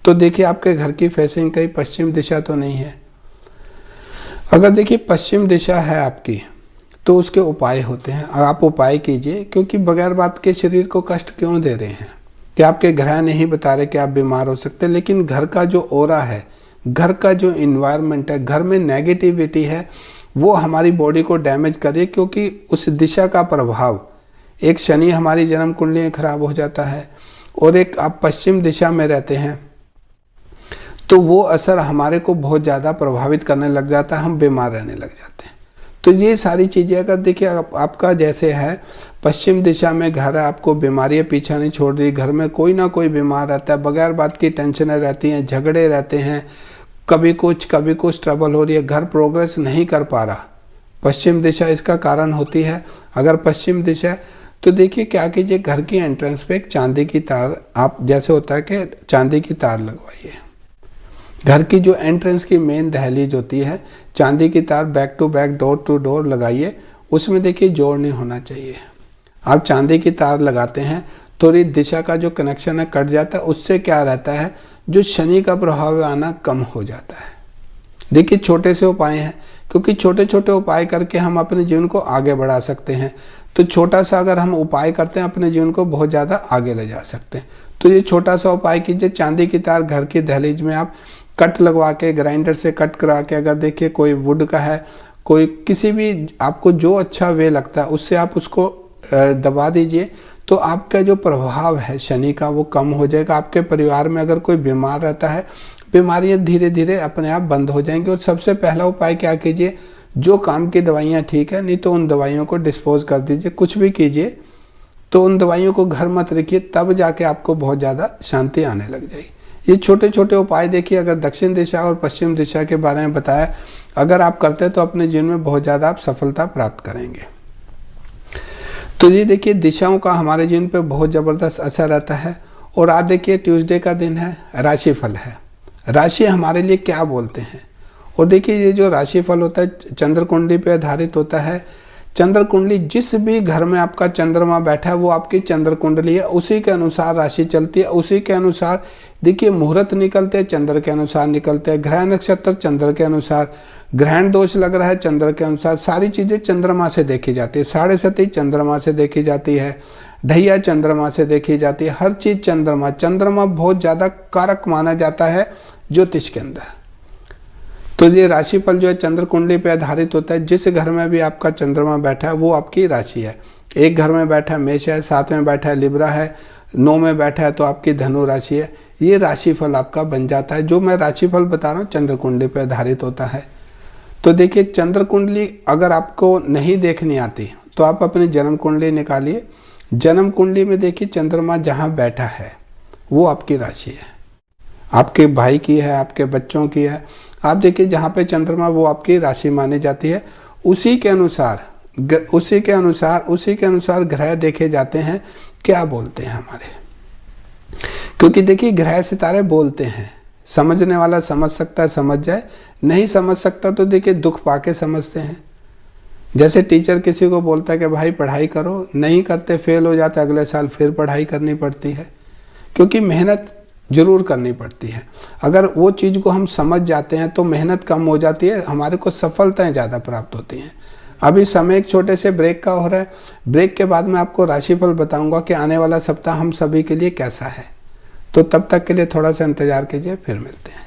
तो देखिए आपके घर की फेसिंग कहीं पश्चिम दिशा तो नहीं है। अगर देखिए पश्चिम दिशा है आपकी, तो उसके उपाय होते हैं, आप उपाय कीजिए। क्योंकि बगैर बात के शरीर को कष्ट क्यों दे रहे हैं? कि आपके ग्रह नहीं बता रहे कि आप बीमार हो सकते, लेकिन घर का जो ओरा है, घर का जो इन्वायरमेंट है, घर में नेगेटिविटी है, वो हमारी बॉडी को डैमेज करे। क्योंकि उस दिशा का प्रभाव, एक शनि हमारी जन्म कुंडली में खराब हो जाता है, और एक आप पश्चिम दिशा में रहते हैं, तो वो असर हमारे को बहुत ज़्यादा प्रभावित करने लग जाता है, हम बीमार रहने लग जाते हैं। तो ये सारी चीज़ें अगर देखिए आपका जैसे है पश्चिम दिशा में घर है, आपको बीमारियाँ पीछा नहीं छोड़ रही, घर में कोई ना कोई बीमार रहता है, बगैर बात की टेंशनें रहती हैं, झगड़े रहते हैं, कभी कुछ ट्रबल हो रही है, घर प्रोग्रेस नहीं कर पा रहा, पश्चिम दिशा इसका कारण होती है। अगर पश्चिम दिशा तो देखिए क्या कीजिए, घर की एंट्रेंस पे एक चांदी की तार, आप जैसे होता है कि चांदी की तार लगवाइए। घर की जो एंट्रेंस की मेन दहलीज होती है, चांदी की तार back to back, door to door लगाइए। उसमें देखिए जोड़ नहीं होना चाहिए। आप चांदी की तार लगाते हैं, थोड़ी दिशा का जो कनेक्शन है कट जाता है। उससे क्या रहता है, जो शनि का प्रभाव आना कम हो जाता है। देखिए छोटे से उपाय हैं, क्योंकि छोटे छोटे उपाय करके हम अपने जीवन को आगे बढ़ा सकते हैं। तो छोटा सा अगर हम उपाय करते हैं, अपने जीवन को बहुत ज़्यादा आगे ले जा सकते हैं। तो ये छोटा सा उपाय कीजिए। चांदी की तार घर की दहलीज में आप कट लगवा के, ग्राइंडर से कट करा के, अगर देखिए कोई वुड का है, कोई किसी भी आपको जो अच्छा वे लगता है उससे आप उसको दबा दीजिए। तो आपका जो प्रभाव है शनि का वो कम हो जाएगा। आपके परिवार में अगर कोई बीमार रहता है, बीमारियां धीरे धीरे अपने आप बंद हो जाएंगी। और सबसे पहला उपाय क्या कीजिए, जो काम की दवाइयाँ ठीक है, नहीं तो उन दवाइयों को डिस्पोज कर दीजिए। कुछ भी कीजिए तो उन दवाइयों को घर मत रखिए, तब जाके आपको बहुत ज़्यादा शांति आने लग जाएगी। ये छोटे छोटे उपाय देखिए, अगर दक्षिण दिशा और पश्चिम दिशा के बारे में बताया, अगर आप करते हैं तो अपने जीवन में बहुत ज़्यादा आप सफलता प्राप्त करेंगे। तो ये देखिए दिशाओं का हमारे जीवन पे बहुत ज़बरदस्त असर रहता है। और आज देखिए ट्यूसडे का दिन है, राशिफल है। राशि हमारे लिए क्या बोलते हैं, और देखिए ये जो राशिफल होता है चंद्र कुंडली पे आधारित होता है। चंद्र कुंडली, जिस भी घर में आपका चंद्रमा बैठा है वो आपकी चंद्र कुंडली है, उसी के अनुसार राशि चलती है, उसी के अनुसार देखिए मुहूर्त निकलते हैं, चंद्र के अनुसार निकलते हैं, ग्रह नक्षत्र चंद्र के अनुसार, ग्रहण दोष लग रहा है चंद्र के अनुसार, सारी चीज़ें चंद्रमा से देखी जाती है। 7.5 चंद्रमा से देखी जाती है, ढैया चंद्रमा से देखी जाती है, हर चीज़ चंद्रमा। चंद्रमा बहुत ज़्यादा कारक माना जाता है ज्योतिष के अंदर। तो ये राशिफल जो है चंद्र कुंडली पे आधारित होता है। जिस घर में भी आपका चंद्रमा बैठा है वो आपकी राशि है। एक घर में बैठा है मेष है, 7 में बैठा है लिब्रा है, 9 में बैठा है तो आपकी धनु राशि है। ये राशिफल आपका बन जाता है। जो मैं राशिफल बता रहा हूँ चंद्र कुंडली पे आधारित होता है। तो देखिए चंद्र कुंडली अगर आपको नहीं देखनी आती तो आप अपनी जन्म कुंडली निकालिए। जन्म कुंडली में देखिए चंद्रमा जहाँ बैठा है वो आपकी राशि है, आपके भाई की है, आपके बच्चों की है। आप देखिए जहाँ पे चंद्रमा वो आपकी राशि मानी जाती है। उसी के अनुसार ग्रह देखे जाते हैं, क्या बोलते हैं हमारे। क्योंकि देखिए ग्रह सितारे बोलते हैं, समझने वाला समझ सकता है, समझ जाए, नहीं समझ सकता तो देखिए दुख पाके समझते हैं। जैसे टीचर किसी को बोलता है कि भाई पढ़ाई करो, नहीं करते, फेल हो जाते, अगले साल फिर पढ़ाई करनी पड़ती है, क्योंकि मेहनत जरूर करनी पड़ती है। अगर वो चीज़ को हम समझ जाते हैं तो मेहनत कम हो जाती है, हमारे को सफलताएं ज़्यादा प्राप्त होती हैं। अभी समय एक छोटे से ब्रेक का हो रहा है। ब्रेक के बाद मैं आपको राशिफल बताऊंगा कि आने वाला सप्ताह हम सभी के लिए कैसा है। तो तब तक के लिए थोड़ा सा इंतजार कीजिए, फिर मिलते हैं।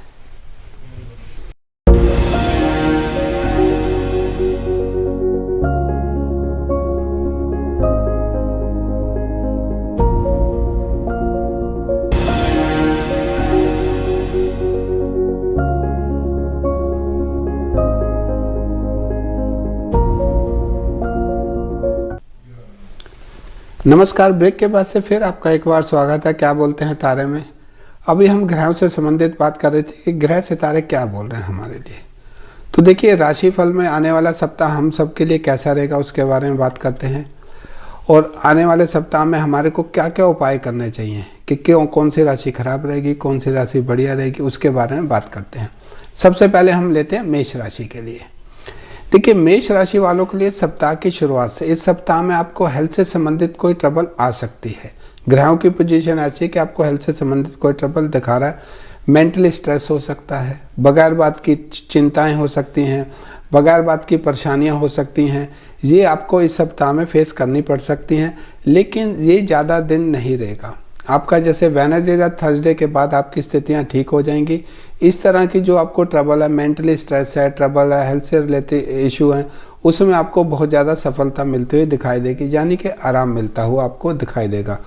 नमस्कार, ब्रेक के बाद से फिर आपका एक बार स्वागत है। क्या बोलते हैं तारे में। अभी हम ग्रहों से संबंधित बात कर रहे थे कि ग्रह सितारे क्या बोल रहे हैं हमारे लिए। तो देखिए राशिफल में आने वाला सप्ताह हम सब के लिए कैसा रहेगा उसके बारे में बात करते हैं, और आने वाले सप्ताह में हमारे को क्या क्या उपाय करने चाहिए कि क्यों, कौन सी राशि खराब रहेगी, कौन सी राशि बढ़िया रहेगी, उसके बारे में बात करते हैं। सबसे पहले हम लेते हैं मेष राशि के लिए। देखिए मेष राशि वालों के लिए सप्ताह की शुरुआत से इस सप्ताह में आपको हेल्थ से संबंधित कोई ट्रबल आ सकती है। ग्रहों की पोजीशन ऐसी है कि आपको हेल्थ से संबंधित कोई ट्रबल दिखा रहा है। मेंटली स्ट्रेस हो सकता है, बगैर बात की चिंताएं हो सकती हैं, बगैर बात की परेशानियां हो सकती हैं। ये आपको इस सप्ताह में फेस करनी पड़ सकती हैं, लेकिन ये ज़्यादा दिन नहीं रहेगा। आपका जैसे वेडनेसडे या थर्सडे के बाद आपकी स्थितियां ठीक हो जाएंगी। इस तरह की जो आपको ट्रबल है, मेंटली स्ट्रेस है, ट्रबल है, हेल्थ से रिलेटेड इशू है, उसमें आपको बहुत ज़्यादा सफलता मिलती हुई दिखाई देगी, यानी कि आराम मिलता हुआ आपको दिखाई देगा।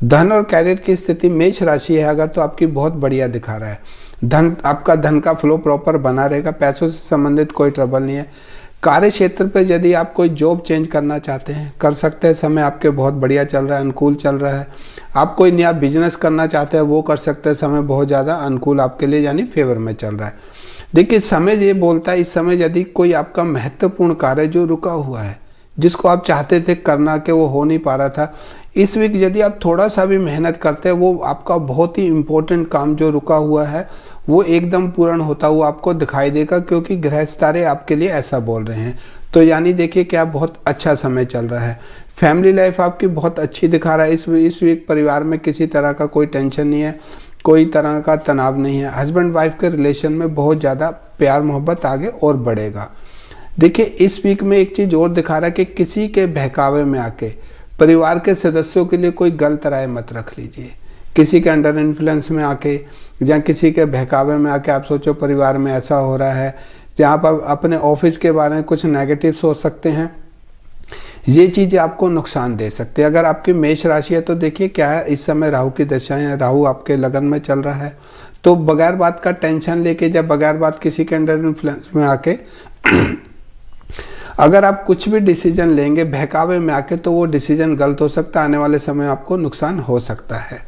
धन और कैरियर की स्थिति मेष राशि है अगर, तो आपकी बहुत बढ़िया दिखा रहा है। आपका धन का फ्लो प्रॉपर बना रहेगा, पैसों से संबंधित कोई ट्रबल नहीं है। कार्य क्षेत्र पे यदि आप कोई जॉब चेंज करना चाहते हैं कर सकते हैं, समय आपके बहुत बढ़िया चल रहा है, अनुकूल चल रहा है। आप कोई नया बिजनेस करना चाहते हैं वो कर सकते हैं, समय बहुत ज़्यादा अनुकूल आपके लिए यानी फेवर में चल रहा है। देखिए समय ये बोलता है इस समय यदि कोई आपका महत्वपूर्ण कार्य जो रुका हुआ है जिसको आप चाहते थे करना कि वो हो नहीं पा रहा था, इस वीक यदि आप थोड़ा सा भी मेहनत करते हैं, वो आपका बहुत ही इम्पोर्टेंट काम जो रुका हुआ है वो एकदम पूर्ण होता हुआ आपको दिखाई देगा, क्योंकि ग्रह सितारे आपके लिए ऐसा बोल रहे हैं। तो यानी देखिए क्या बहुत अच्छा समय चल रहा है। फैमिली लाइफ आपकी बहुत अच्छी दिखा रहा है। इस वीक परिवार में किसी तरह का कोई टेंशन नहीं है, कोई तरह का तनाव नहीं है। हस्बैंड वाइफ के रिलेशन में बहुत ज़्यादा प्यार मोहब्बत आगे और बढ़ेगा। देखिए इस वीक में एक चीज़ और दिखा रहा है कि किसी के बहकावे में आके परिवार के सदस्यों के लिए कोई गलत राय मत रख लीजिए। किसी के अंडर इन्फ्लुएंस में आके या किसी के बहकावे में आके आप सोचो परिवार में ऐसा हो रहा है, जहाँ पर अपने ऑफिस के बारे में कुछ नेगेटिव सोच सकते हैं, ये चीज़ें आपको नुकसान दे सकती है। अगर आपकी मेष राशि है तो देखिए क्या है, इस समय राहु की दशाएं हैं, राहु आपके लगन में चल रहा है। तो बगैर बात का टेंशन लेके या बगैर बात किसी के अंडर इन्फ्लुएंस में आके अगर आप कुछ भी डिसीजन लेंगे बहकावे में आके, तो वो डिसीजन गलत हो सकता है, आने वाले समय आपको नुकसान हो सकता है।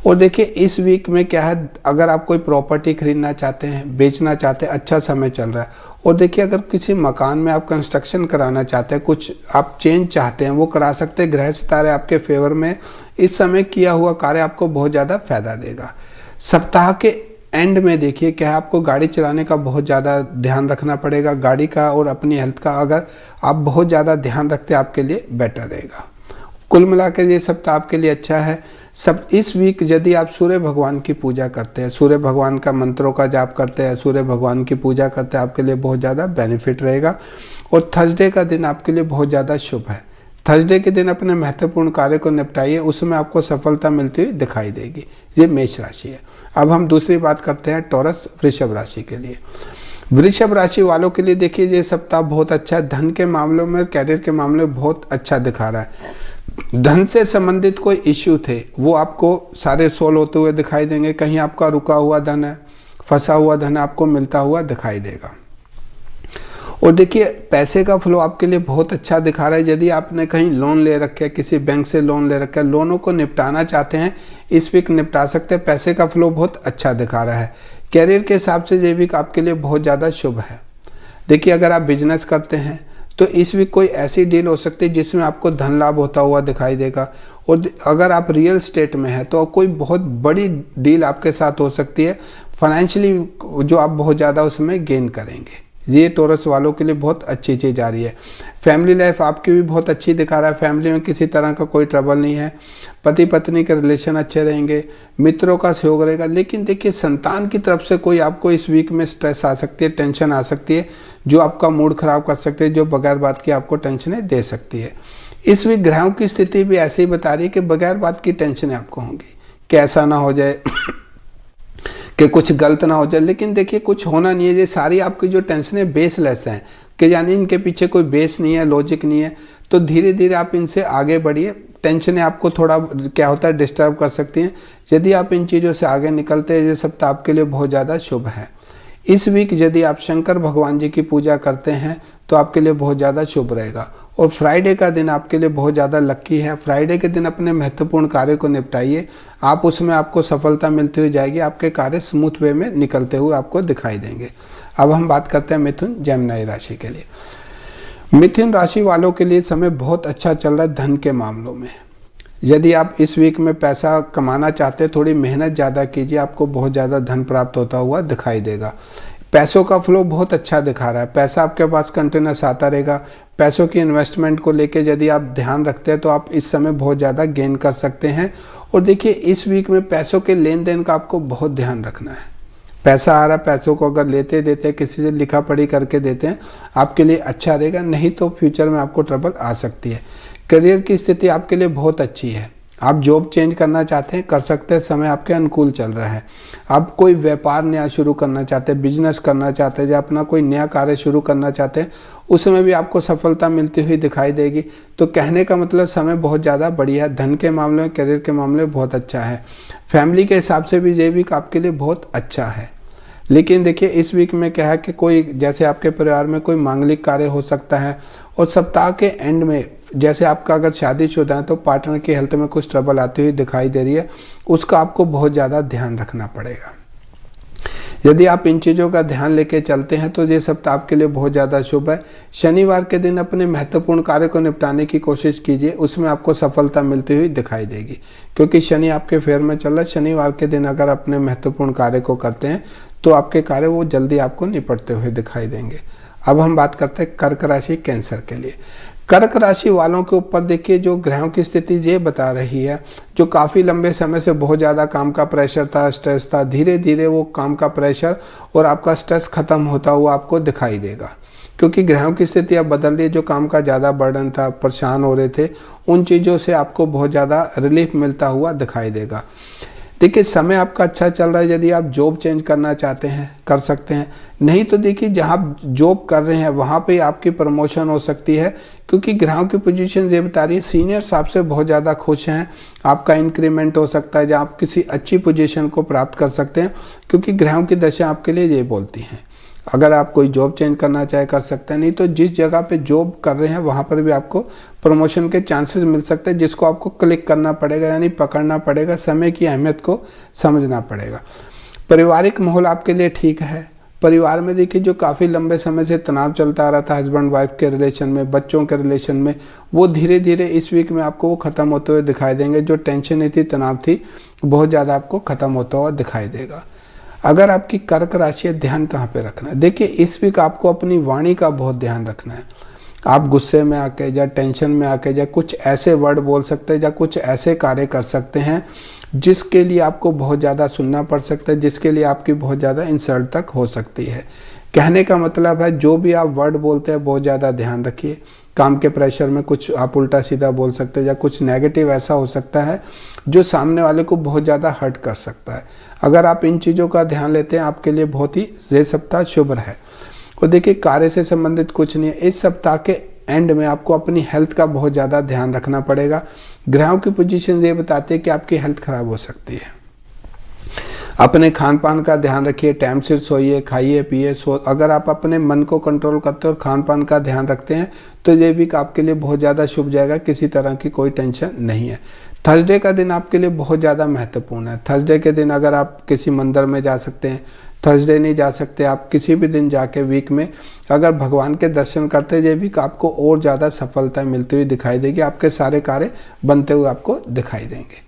और देखिए इस वीक में क्या है, अगर आप कोई प्रॉपर्टी खरीदना चाहते हैं, बेचना चाहते हैं, अच्छा समय चल रहा है। और देखिए अगर किसी मकान में आप कंस्ट्रक्शन कराना चाहते हैं, कुछ आप चेंज चाहते हैं, वो करा सकते हैं। ग्रह सितारे आपके फेवर में, इस समय किया हुआ कार्य आपको बहुत ज़्यादा फायदा देगा। सप्ताह के एंड में देखिए क्या है, आपको गाड़ी चलाने का बहुत ज़्यादा ध्यान रखना पड़ेगा, गाड़ी का और अपनी हेल्थ का अगर आप बहुत ज़्यादा ध्यान रखते हैं आपके लिए बेटर रहेगा। कुल मिलाकर ये सप्ताह आपके लिए अच्छा है। सब इस वीक यदि आप सूर्य भगवान की पूजा करते हैं, सूर्य भगवान का मंत्रों का जाप करते हैं, सूर्य भगवान की पूजा करते हैं, आपके लिए बहुत ज़्यादा बेनिफिट रहेगा। और थर्सडे का दिन आपके लिए बहुत ज़्यादा शुभ है। थर्सडे के दिन अपने महत्वपूर्ण कार्य को निपटाइए, उसमें आपको सफलता मिलती हुई दिखाई देगी। ये मेष राशि है। अब हम दूसरी बात करते हैं टॉरस वृषभ राशि के लिए। वृषभ राशि वालों के लिए देखिए ये सप्ताह बहुत अच्छा है। धन के मामलों में, कैरियर के मामले में बहुत अच्छा दिखा रहा है। धन से संबंधित कोई इश्यू थे वो आपको सारे सोल्व होते हुए दिखाई देंगे। कहीं आपका रुका हुआ धन है, फंसा हुआ धन आपको मिलता हुआ दिखाई देगा। और देखिए पैसे का फ्लो आपके लिए बहुत अच्छा दिखा रहा है। यदि आपने कहीं लोन ले रखे है, किसी बैंक से लोन ले रखा है, लोनों को निपटाना चाहते हैं, इस वीक निपटा सकते हैं। पैसे का फ्लो बहुत अच्छा दिखा रहा है। कैरियर के हिसाब से ये वीक आपके लिए बहुत ज़्यादा शुभ है। देखिए अगर आप बिजनेस करते हैं तो इस वीक कोई ऐसी डील हो सकती है जिसमें आपको धन लाभ होता हुआ दिखाई देगा। और अगर आप रियल स्टेट में है तो कोई बहुत बड़ी डील आपके साथ हो सकती है, फाइनेंशियली जो आप बहुत ज़्यादा उसमें गेन करेंगे। ये टॉरस वालों के लिए बहुत अच्छी चीज़ आ रही है। फैमिली लाइफ आपकी भी बहुत अच्छी दिखा रहा है। फैमिली में किसी तरह का कोई ट्रबल नहीं है। पति पत्नी के रिलेशन अच्छे रहेंगे, मित्रों का सहयोग रहेगा। लेकिन देखिए संतान की तरफ से कोई आपको इस वीक में स्ट्रेस आ सकती है, टेंशन आ सकती है, जो आपका मूड खराब कर सकती है, जो बगैर बात के आपको टेंशनें दे सकती है। इस वीक ग्रहों की स्थिति भी ऐसे ही बता रही है कि बगैर बात की टेंशनें आपको होंगी कि ऐसा ना हो जाए कि कुछ गलत ना हो जाए। लेकिन देखिए कुछ होना नहीं है। ये सारी आपकी जो टेंशनें बेसलेस हैं, कि यानी इनके पीछे कोई बेस नहीं है, लॉजिक नहीं है। तो धीरे धीरे आप इनसे आगे बढ़िए। टेंशनें आपको थोड़ा क्या होता है डिस्टर्ब कर सकती हैं। यदि आप इन चीज़ों से आगे निकलते हैं, ये सप्ताह आपके लिए बहुत ज़्यादा शुभ है। इस वीक यदि आप शंकर भगवान जी की पूजा करते हैं तो आपके लिए बहुत ज़्यादा शुभ रहेगा। और फ्राइडे का दिन आपके लिए बहुत ज़्यादा लक्की है। फ्राइडे के दिन अपने महत्वपूर्ण कार्य को निपटाइए, आप उसमें आपको सफलता मिलती हुई जाएगी। आपके कार्य स्मूथ वे में निकलते हुए आपको दिखाई देंगे। अब हम बात करते हैं मिथुन जेमिनी राशि के लिए। मिथुन राशि वालों के लिए समय बहुत अच्छा चल रहा है धन के मामलों में। यदि आप इस वीक में पैसा कमाना चाहते हैं, थोड़ी मेहनत ज़्यादा कीजिए, आपको बहुत ज़्यादा धन प्राप्त होता हुआ दिखाई देगा। पैसों का फ्लो बहुत अच्छा दिखा रहा है। पैसा आपके पास कंटिन्यूस आता रहेगा। पैसों की इन्वेस्टमेंट को लेके यदि आप ध्यान रखते हैं तो आप इस समय बहुत ज़्यादा गेन कर सकते हैं। और देखिए इस वीक में पैसों के लेन देन का आपको बहुत ध्यान रखना है। पैसा आ रहा, पैसों को अगर लेते देते किसी से लिखा पढ़ी करके देते हैं, आपके लिए अच्छा रहेगा। नहीं तो फ्यूचर में आपको ट्रबल आ सकती है। करियर की स्थिति आपके लिए बहुत अच्छी है। आप जॉब चेंज करना चाहते हैं, कर सकते हैं, समय आपके अनुकूल चल रहा है। आप कोई व्यापार नया शुरू करना चाहते हैं, बिजनेस करना चाहते हैं, या अपना कोई नया कार्य शुरू करना चाहते हैं, उसमें भी आपको सफलता मिलती हुई दिखाई देगी। तो कहने का मतलब समय बहुत ज़्यादा बढ़िया है। धन के मामले में, करियर के मामले में बहुत अच्छा है। फैमिली के हिसाब से भी ये वीक आपके लिए बहुत अच्छा है। लेकिन देखिए इस वीक में क्या है कि कोई जैसे आपके परिवार में कोई मांगलिक कार्य हो सकता है। और सप्ताह के एंड में जैसे आपका अगर शादीशुदा है तो पार्टनर की हेल्थ में कुछ ट्रबल आती हुई दिखाई दे रही है, उसका आपको बहुत ज़्यादा ध्यान रखना पड़ेगा। यदि आप इन चीज़ों का ध्यान लेके चलते हैं तो ये सप्ताह आपके लिए बहुत ज़्यादा शुभ है। शनिवार के दिन अपने महत्वपूर्ण कार्य को निपटाने की कोशिश कीजिए, उसमें आपको सफलता मिलती हुई दिखाई देगी, क्योंकि शनि आपके फेवर में चल रहा है। शनिवार के दिन अगर अपने महत्वपूर्ण कार्य को करते हैं तो आपके कार्य वो जल्दी आपको निपटते हुए दिखाई देंगे। अब हम बात करते हैं कर्क राशि कैंसर के लिए। कर्क राशि वालों के ऊपर देखिए जो ग्रहों की स्थिति ये बता रही है, जो काफ़ी लंबे समय से बहुत ज़्यादा काम का प्रेशर था, स्ट्रेस था, धीरे धीरे वो काम का प्रेशर और आपका स्ट्रेस खत्म होता हुआ आपको दिखाई देगा, क्योंकि ग्रहों की स्थिति अब बदल रही है। जो काम का ज़्यादा बर्डन था, परेशान हो रहे थे, उन चीज़ों से आपको बहुत ज़्यादा रिलीफ मिलता हुआ दिखाई देगा। देखिए समय आपका अच्छा चल रहा है। यदि आप जॉब चेंज करना चाहते हैं कर सकते हैं, नहीं तो देखिए जहाँ जॉब कर रहे हैं वहाँ पे आपकी प्रमोशन हो सकती है, क्योंकि ग्रहों की पोजीशन ये बता रही है सीनियर्स आपसे बहुत ज़्यादा खुश हैं। आपका इंक्रीमेंट हो सकता है, जहाँ आप किसी अच्छी पोजीशन को प्राप्त कर सकते हैं, क्योंकि ग्रहों की दशा आपके लिए ये बोलती हैं। अगर आप कोई जॉब चेंज करना चाहे कर सकते हैं, नहीं तो जिस जगह पे जॉब कर रहे हैं वहाँ पर भी आपको प्रमोशन के चांसेस मिल सकते हैं, जिसको आपको क्लिक करना पड़ेगा, यानी पकड़ना पड़ेगा, समय की अहमियत को समझना पड़ेगा। पारिवारिक माहौल आपके लिए ठीक है। परिवार में देखिए जो काफ़ी लंबे समय से तनाव चलता आ रहा था हस्बैंड वाइफ के रिलेशन में, बच्चों के रिलेशन में, वो धीरे धीरे इस वीक में आपको वो ख़त्म होते हुए दिखाई देंगे। जो टेंशन थी, तनाव थी, बहुत ज़्यादा आपको ख़त्म होता हुआ दिखाई देगा। अगर आपकी कर्क राशि है, ध्यान कहाँ पे रखना है? देखिए इस वीक आपको अपनी वाणी का बहुत ध्यान रखना है। आप गुस्से में आके या टेंशन में आके या कुछ ऐसे वर्ड बोल सकते हैं या कुछ ऐसे कार्य कर सकते हैं जिसके लिए आपको बहुत ज़्यादा सुनना पड़ सकता है, जिसके लिए आपकी बहुत ज़्यादा इंसल्ट तक हो सकती है। कहने का मतलब है जो भी आप वर्ड बोलते हैं बहुत ज़्यादा ध्यान रखिए। काम के प्रेशर में कुछ आप उल्टा सीधा बोल सकते हैं या कुछ नेगेटिव ऐसा हो सकता है जो सामने वाले को बहुत ज़्यादा हर्ट कर सकता है। अगर आप इन चीज़ों का ध्यान लेते हैं आपके लिए बहुत ही ये सप्ताह शुभ है। और देखिए कार्य से संबंधित कुछ नहीं है। इस सप्ताह के एंड में आपको अपनी हेल्थ का बहुत ज़्यादा ध्यान रखना पड़ेगा। ग्रहों की पोजीशन ये बताते हैं कि आपकी हेल्थ खराब हो सकती है। अपने खान पान का ध्यान रखिए, टाइम से सोइए, खाइए पिए अगर आप अपने मन को कंट्रोल करते हो और खान पान का ध्यान रखते हैं तो ये वीक आपके लिए बहुत ज़्यादा शुभ जाएगा। किसी तरह की कोई टेंशन नहीं है। थर्सडे का दिन आपके लिए बहुत ज़्यादा महत्वपूर्ण है। थर्सडे के दिन अगर आप किसी मंदिर में जा सकते हैं, थर्सडे नहीं जा सकते आप किसी भी दिन जाके वीक में अगर भगवान के दर्शन करते ये वीक आपको और ज़्यादा सफलता मिलती हुई दिखाई देगी। आपके सारे कार्य बनते हुए आपको दिखाई देंगे।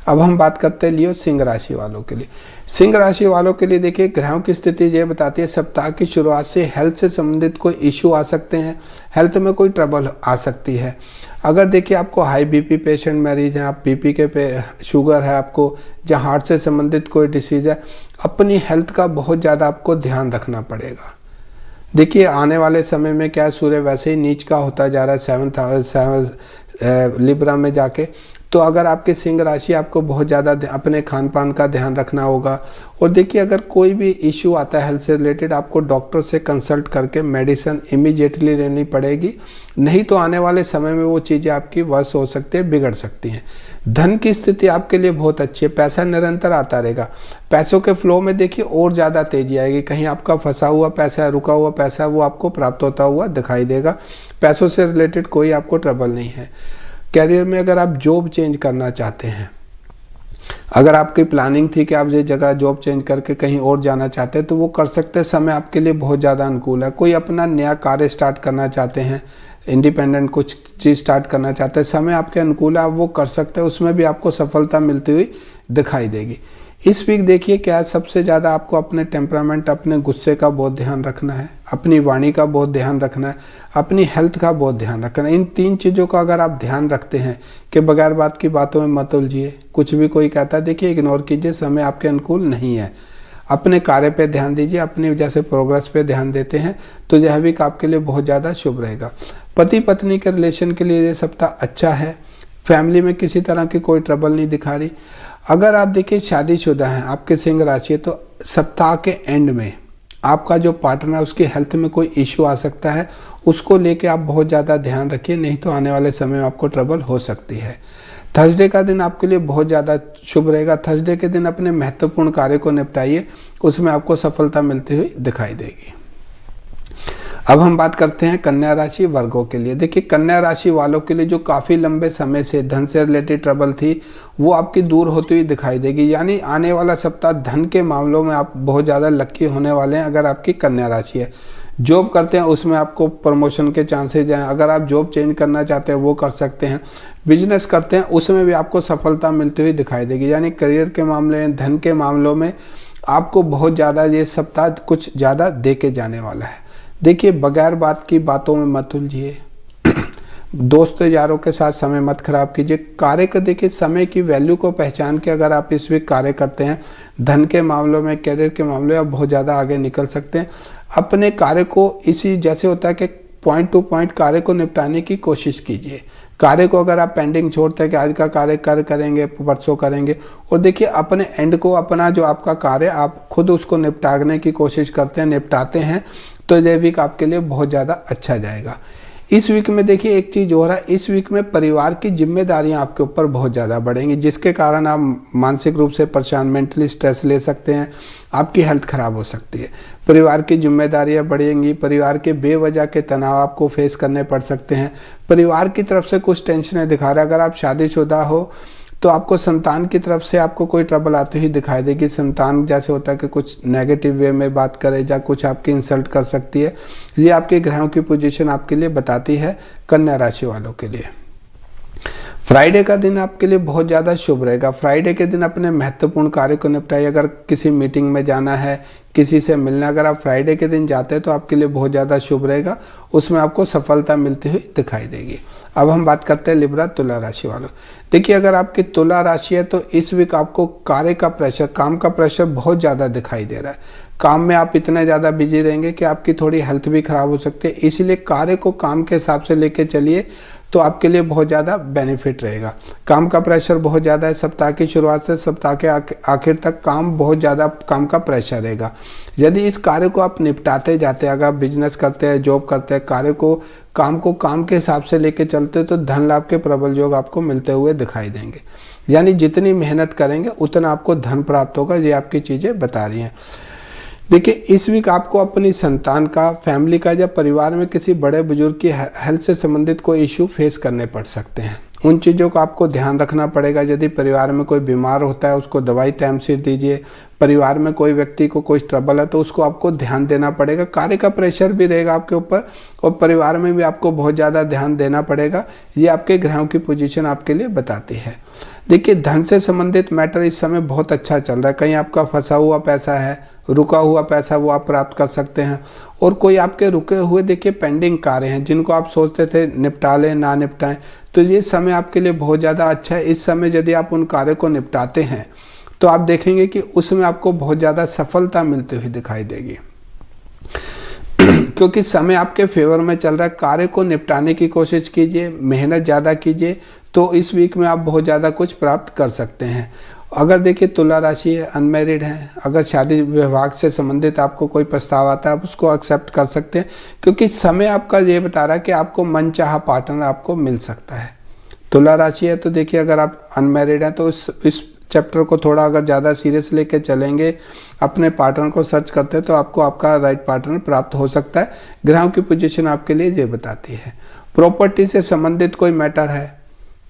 अब हम बात करते हैं लियो सिंह राशि वालों के लिए। सिंह राशि वालों के लिए देखिए ग्रहों की स्थिति ये बताती है सप्ताह की शुरुआत से हेल्थ से संबंधित कोई इश्यू आ सकते हैं, हेल्थ में कोई ट्रबल आ सकती है। अगर देखिए आपको हाई बीपी पेशेंट मरीज हैं, आप बीपी के पे शुगर है आपको, या हार्ट से संबंधित कोई डिसीज़ है, अपनी हेल्थ का बहुत ज़्यादा आपको ध्यान रखना पड़ेगा। देखिए आने वाले समय में क्या सूर्य वैसे ही नीच का होता जा रहा है 7 लिब्रा में जाके, तो अगर आपके सिंह राशि आपको बहुत ज़्यादा अपने खान पान का ध्यान रखना होगा। और देखिए अगर कोई भी इश्यू आता है हेल्थ से रिलेटेड आपको डॉक्टर से कंसल्ट करके मेडिसिन इमीडिएटली लेनी पड़ेगी, नहीं तो आने वाले समय में वो चीज़ें आपकी वर्स हो सकती है, बिगड़ सकती हैं। धन की स्थिति आपके लिए बहुत अच्छी है, पैसा निरंतर आता रहेगा। पैसों के फ्लो में देखिए और ज़्यादा तेजी आएगी। कहीं आपका फंसा हुआ पैसा है, रुका हुआ पैसा है, वो आपको प्राप्त होता हुआ दिखाई देगा। पैसों से रिलेटेड कोई आपको ट्रबल नहीं है। कैरियर में अगर आप जॉब चेंज करना चाहते हैं, अगर आपकी प्लानिंग थी कि आप ये जगह जॉब चेंज करके कहीं और जाना चाहते हैं तो वो कर सकते हैं। समय आपके लिए बहुत ज़्यादा अनुकूल है। कोई अपना नया कार्य स्टार्ट करना चाहते हैं, इंडिपेंडेंट कुछ चीज़ स्टार्ट करना चाहते हैं, समय आपके अनुकूल है, आप वो कर सकते हैं। उसमें भी आपको सफलता मिलती हुई दिखाई देगी। इस वीक देखिए क्या सबसे ज़्यादा आपको अपने टेम्परामेंट, अपने गुस्से का बहुत ध्यान रखना है, अपनी वाणी का बहुत ध्यान रखना है, अपनी हेल्थ का बहुत ध्यान रखना है। इन 3 चीज़ों का अगर आप ध्यान रखते हैं कि बगैर बात की बातों में मत उलझिए, कुछ भी कोई कहता है देखिए इग्नोर कीजिए, समय आपके अनुकूल नहीं है। अपने कार्य पे ध्यान दीजिए, अपनी जैसे प्रोग्रेस पे ध्यान देते हैं तो यह वीक आपके लिए बहुत ज़्यादा शुभ रहेगा। पति पत्नी के रिलेशन के लिए ये सप्ताह अच्छा है। फैमिली में किसी तरह की कोई ट्रबल नहीं दिखा रही। अगर आप देखिए शादीशुदा हैं, आपके सिंह राशि है, तो सप्ताह के एंड में आपका जो पार्टनर है उसकी हेल्थ में कोई इश्यू आ सकता है, उसको लेके आप बहुत ज़्यादा ध्यान रखिए, नहीं तो आने वाले समय में आपको ट्रबल हो सकती है। थर्सडे का दिन आपके लिए बहुत ज़्यादा शुभ रहेगा। थर्सडे के दिन अपने महत्वपूर्ण कार्य को निपटाइए, उसमें आपको सफलता मिलती हुई दिखाई देगी। अब हम बात करते हैं कन्या राशि वर्गों के लिए। देखिए कन्या राशि वालों के लिए जो काफ़ी लंबे समय से धन से रिलेटेड ट्रबल थी वो आपकी दूर होती हुई दिखाई देगी। यानी आने वाला सप्ताह धन के मामलों में आप बहुत ज़्यादा लकी होने वाले हैं अगर आपकी कन्या राशि है। जॉब करते हैं उसमें आपको प्रमोशन के चांसेज हैं। अगर आप जॉब चेंज करना चाहते हैं वो कर सकते हैं। बिजनेस करते हैं उसमें भी आपको सफलता मिलती हुई दिखाई देगी। यानी करियर के मामले में, धन के मामलों में आपको बहुत ज़्यादा ये सप्ताह कुछ ज़्यादा दे के जाने वाला है। देखिए बगैर बात की बातों में मत उलझिए, दोस्तों यारों के साथ समय मत खराब कीजिए। कार्य को देखिए, समय की वैल्यू को पहचान के अगर आप इस वीक कार्य करते हैं, धन के मामलों में, करियर के मामले में आप बहुत ज़्यादा आगे निकल सकते हैं। अपने कार्य को इसी जैसे होता है कि पॉइंट टू पॉइंट कार्य को निपटाने की कोशिश कीजिए। कार्य को अगर आप पेंडिंग छोड़ते हैं कि आज का कार्य करेंगे, परसों करेंगे, और देखिए अपने एंड को, अपना जो आपका कार्य आप खुद उसको निपटाने की कोशिश करते हैं, निपटाते हैं, तो ये वीक आपके लिए बहुत ज़्यादा अच्छा जाएगा। इस वीक में देखिए एक चीज़ हो रहा है, इस वीक में परिवार की जिम्मेदारियां आपके ऊपर बहुत ज़्यादा बढ़ेंगी, जिसके कारण आप मानसिक रूप से परेशान, मेंटली स्ट्रेस ले सकते हैं, आपकी हेल्थ खराब हो सकती है। परिवार की जिम्मेदारियां बढ़ेंगी, परिवार के बेवजह के तनाव आपको फेस करने पड़ सकते हैं। परिवार की तरफ से कुछ टेंशनें दिखा रहा है। अगर आप शादीशुदा हो तो आपको संतान की तरफ से आपको कोई ट्रबल आती हुई दिखाई देगी। संतान जैसे होता है कि कुछ नेगेटिव वे में बात करे या कुछ आपकी इंसल्ट कर सकती है। ये आपके ग्रहों की पोजीशन आपके लिए बताती है कन्या राशि वालों के लिए। फ्राइडे का दिन आपके लिए बहुत ज़्यादा शुभ रहेगा। फ्राइडे के दिन अपने महत्वपूर्ण कार्य को निपटाइए। अगर किसी मीटिंग में जाना है, किसी से मिलना, अगर आप फ्राइडे के दिन जाते हैं तो आपके लिए बहुत ज़्यादा शुभ रहेगा, उसमें आपको सफलता मिलती हुई दिखाई देगी। अब हम बात करते हैं लिब्रा तुला राशि वालों। देखिए अगर आपकी तुला राशि है तो इस वीक आपको कार्य का प्रेशर, काम का प्रेशर बहुत ज़्यादा दिखाई दे रहा है। काम में आप इतने ज़्यादा बिजी रहेंगे कि आपकी थोड़ी हेल्थ भी खराब हो सकती है। इसीलिए कार्य को काम के हिसाब से लेके चलिए तो आपके लिए बहुत ज़्यादा बेनिफिट रहेगा। काम का प्रेशर बहुत ज़्यादा है। सप्ताह की शुरुआत से सप्ताह के आखिर तक बहुत ज़्यादा काम का प्रेशर रहेगा। यदि इस कार्य को आप निपटाते जाते हैं, अगर आप बिजनेस करते हैं, जॉब करते हैं, काम को काम के हिसाब से लेके चलते तो धन लाभ के प्रबल योग आपको मिलते हुए दिखाई देंगे। यानी जितनी मेहनत करेंगे उतना आपको धन प्राप्त होगा। ये आपकी चीज़ें बता रही हैं। देखिए इस वीक आपको अपनी संतान का, फैमिली का या परिवार में किसी बड़े बुजुर्ग की हेल्थ से संबंधित कोई इश्यू फेस करने पड़ सकते हैं। उन चीज़ों का आपको ध्यान रखना पड़ेगा। यदि परिवार में कोई बीमार होता है उसको दवाई टाइम से दीजिए। परिवार में कोई व्यक्ति को कोई ट्रबल है तो उसको आपको ध्यान देना पड़ेगा। कार्य का प्रेशर भी रहेगा आपके ऊपर और परिवार में भी आपको बहुत ज़्यादा ध्यान देना पड़ेगा। ये आपके ग्रहों की पोजीशन आपके लिए बताती है। देखिए धन से संबंधित मैटर इस समय बहुत अच्छा चल रहा है। कहीं आपका फंसा हुआ पैसा है, रुका हुआ पैसा, वो आप प्राप्त कर सकते हैं। और कोई आपके रुके हुए देखिए पेंडिंग कार्य हैं जिनको आप सोचते थे निपटा लें, ना निपटाएं, तो ये समय आपके लिए बहुत ज़्यादा अच्छा है। इस समय यदि आप उन कार्य को निपटाते हैं तो आप देखेंगे कि उसमें आपको बहुत ज़्यादा सफलता मिलती हुई दिखाई देगी, क्योंकि समय आपके फेवर में चल रहा है। कार्य को निपटाने की कोशिश कीजिए, मेहनत ज़्यादा कीजिए, तो इस वीक में आप बहुत ज़्यादा कुछ प्राप्त कर सकते हैं। अगर देखिए तुला राशि है, अनमैरिड है, अगर शादी विवाह से संबंधित आपको कोई प्रस्ताव आता है आप उसको एक्सेप्ट कर सकते हैं, क्योंकि समय आपका ये बता रहा है कि आपको मनचाहा पार्टनर आपको मिल सकता है। तुला राशि है तो देखिए अगर आप अनमैरिड हैं तो इस चैप्टर को थोड़ा अगर ज़्यादा सीरियस लेके चलेंगे, अपने पार्टनर को सर्च करते हैं तो आपको आपका राइट पार्टनर प्राप्त हो सकता है। ग्रहों की पोजीशन आपके लिए ये बताती है। प्रॉपर्टी से संबंधित कोई मैटर है,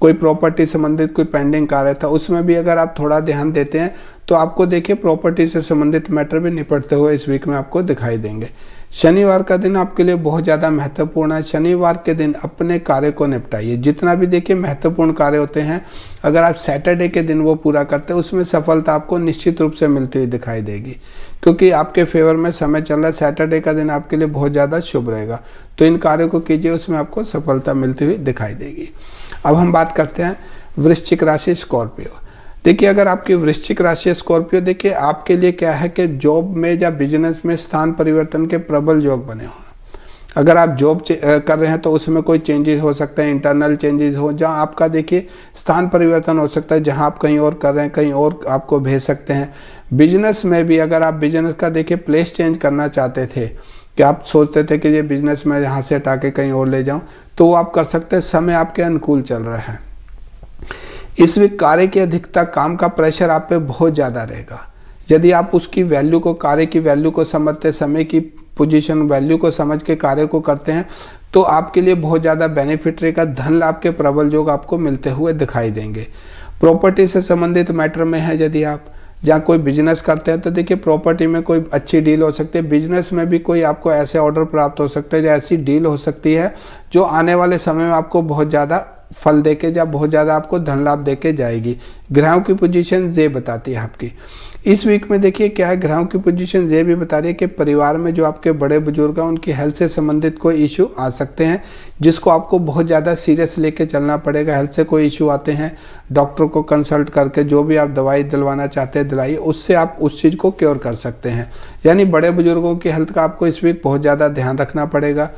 कोई प्रॉपर्टी संबंधित कोई पेंडिंग कार्य था, उसमें भी अगर आप थोड़ा ध्यान देते हैं तो आपको देखिए प्रॉपर्टी से संबंधित मैटर भी निपटते हुए इस वीक में आपको दिखाई देंगे। शनिवार का दिन आपके लिए बहुत ज़्यादा महत्वपूर्ण है। शनिवार के दिन अपने कार्य को निपटाइए। जितना भी देखिए महत्वपूर्ण कार्य होते हैं, अगर आप सैटरडे के दिन वो पूरा करते हैं उसमें सफलता आपको निश्चित रूप से मिलती हुई दिखाई देगी, क्योंकि आपके फेवर में समय चल रहा है। सैटरडे का दिन आपके लिए बहुत ज़्यादा शुभ रहेगा, तो इन कार्यों को कीजिए, उसमें आपको सफलता मिलती हुई दिखाई देगी। अब हम बात करते हैं वृश्चिक राशि स्कॉर्पियो। देखिए अगर आपकी वृश्चिक राशि स्कॉर्पियो, देखिए आपके लिए क्या है कि जॉब में या बिजनेस में स्थान परिवर्तन के प्रबल योग बने हुए। अगर आप जॉब कर रहे हैं तो उसमें कोई चेंजेस हो सकते हैं, इंटरनल चेंजेस हो, जहां आपका देखिए स्थान परिवर्तन हो सकता है। जहां आप कहीं और कर रहे हैं कहीं और आपको भेज सकते हैं। बिजनेस में भी अगर आप बिजनेस का देखिए प्लेस चेंज करना चाहते थे, कि आप सोचते थे कि ये बिजनेस मैं यहाँ से हटा के कहीं और ले जाऊँ, तो वो आप कर सकते हैं। समय आपके अनुकूल चल रहा है। इस वीक कार्य की अधिकता, काम का प्रेशर आप पे बहुत ज़्यादा रहेगा। यदि आप उसकी वैल्यू को, कार्य की वैल्यू को समझते, समय की पोजीशन वैल्यू को समझ के कार्य को करते हैं तो आपके लिए बहुत ज़्यादा बेनिफिट रहेगा। धन लाभ के प्रबल योग आपको मिलते हुए दिखाई देंगे। प्रॉपर्टी से संबंधित मैटर में है यदि आप जहाँ कोई बिजनेस करते हैं तो देखिए प्रॉपर्टी में कोई अच्छी डील हो सकती है। बिजनेस में भी कोई आपको ऐसे ऑर्डर प्राप्त हो सकते हैं या ऐसी डील हो सकती है जो आने वाले समय में आपको बहुत ज़्यादा फल देके या बहुत ज़्यादा आपको धन लाभ देके जाएगी। ग्रहों की पोजीशन ये बताती है आपकी। इस वीक में देखिए क्या है, ग्रहों की पोजीशन ये भी बता रही है कि परिवार में जो आपके बड़े बुजुर्ग हैं उनकी हेल्थ से संबंधित कोई इशू आ सकते हैं जिसको आपको बहुत ज़्यादा सीरियस लेके चलना पड़ेगा। हेल्थ से कोई इशू आते हैं, डॉक्टर को कंसल्ट करके जो भी आप दवाई दिलवाना चाहते हैं दिलाइए, उससे आप उस चीज़ को क्योर कर सकते हैं। यानी बड़े बुजुर्गों की हेल्थ का आपको इस वीक बहुत ज़्यादा ध्यान रखना पड़ेगा।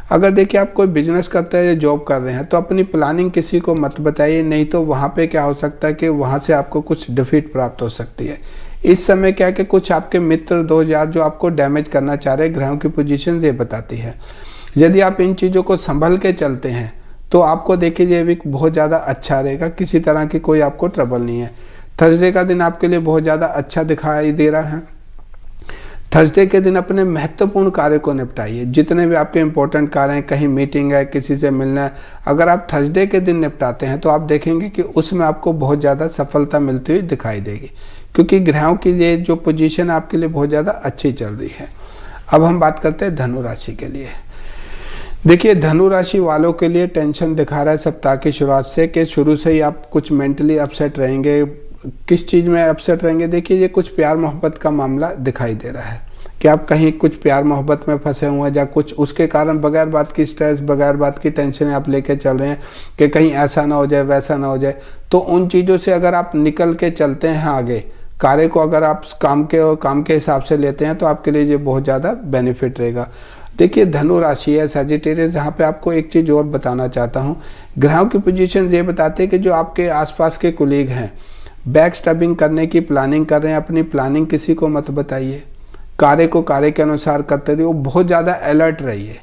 अगर देखिए आप कोई बिजनेस करते हैं या जॉब कर रहे हैं तो अपनी प्लानिंग किसी को मत बताइए, नहीं तो वहाँ पे क्या हो सकता है कि वहाँ से आपको कुछ डिफीट प्राप्त हो सकती है। इस समय क्या है कि कुछ आपके मित्र दोस्त यार जो आपको डैमेज करना चाह रहे हैं, ग्रहों की पोजीशन ये बताती है। यदि आप इन चीज़ों को संभल के चलते हैं तो आपको देखिए ये वीक बहुत ज़्यादा अच्छा रहेगा, किसी तरह की कोई आपको ट्रबल नहीं है। थर्सडे का दिन आपके लिए बहुत ज़्यादा अच्छा दिखाई दे रहा है। थर्सडे के दिन अपने महत्वपूर्ण कार्य को निपटाइए। जितने भी आपके इंपॉर्टेंट कार्य हैं, कहीं मीटिंग है, किसी से मिलना है, अगर आप थर्सडे के दिन निपटाते हैं तो आप देखेंगे कि उसमें आपको बहुत ज़्यादा सफलता मिलती हुई दिखाई देगी, क्योंकि ग्रहों की ये जो पोजीशन आपके लिए बहुत ज़्यादा अच्छी चल रही है। अब हम बात करते हैं धनु राशि के लिए। देखिए धनु राशि वालों के लिए टेंशन दिखा रहा है सप्ताह की शुरुआत से कि शुरू से ही आप कुछ मेंटली अपसेट रहेंगे। किस चीज़ में अपसेट रहेंगे? देखिए ये कुछ प्यार मोहब्बत का मामला दिखाई दे रहा है कि आप कहीं कुछ प्यार मोहब्बत में फंसे हुए हैं या कुछ उसके कारण बगैर बात की स्ट्रेस, बगैर बात की टेंशन आप लेके चल रहे हैं कि कहीं ऐसा ना हो जाए, वैसा ना हो जाए। तो उन चीज़ों से अगर आप निकल के चलते हैं आगे, कार्य को अगर आप काम के हिसाब से लेते हैं तो आपके लिए ये बहुत ज़्यादा बेनिफिट रहेगा। देखिए धनु राशि है सजिटेरियस, जहाँ पे आपको एक चीज़ और बताना चाहता हूँ। ग्रहों की पोजीशन ये बताते हैं कि जो आपके आसपास के कुलीग हैं बैक स्टैबिंग करने की प्लानिंग कर रहे हैं, अपनी प्लानिंग किसी को मत बताइए, कार्य को कार्य के अनुसार करते रहिए, बहुत ज़्यादा अलर्ट रहिए।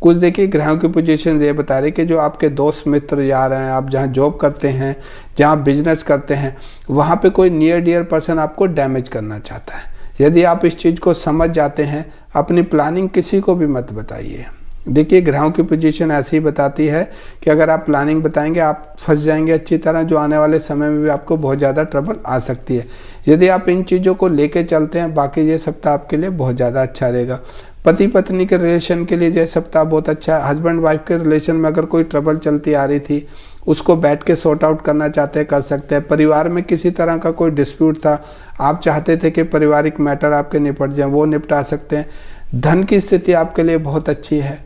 कुछ देखिए ग्रहों की पोजीशन ये बता रही कि जो आपके दोस्त मित्र यार हैं, आप जहाँ जॉब करते हैं, जहाँ बिजनेस करते हैं, वहाँ पे कोई नियर डियर पर्सन आपको डैमेज करना चाहता है। यदि आप इस चीज़ को समझ जाते हैं, अपनी प्लानिंग किसी को भी मत बताइए। देखिए ग्रहों की पोजीशन ऐसी ही बताती है कि अगर आप प्लानिंग बताएंगे आप फंस जाएंगे अच्छी तरह, जो आने वाले समय में भी आपको बहुत ज़्यादा ट्रबल आ सकती है। यदि आप इन चीज़ों को लेके चलते हैं, बाकी ये सप्ताह आपके लिए बहुत ज़्यादा अच्छा रहेगा। पति पत्नी के रिलेशन के लिए ये सप्ताह बहुत अच्छा है। हस्बैंड वाइफ के रिलेशन में अगर कोई ट्रबल चलती आ रही थी, उसको बैठ के सॉर्ट आउट करना चाहते हैं, कर सकते हैं। परिवार में किसी तरह का कोई डिस्प्यूट था, आप चाहते थे कि पारिवारिक मैटर आपके निपट जाए, वो निपटा सकते हैं। धन की स्थिति आपके लिए बहुत अच्छी है।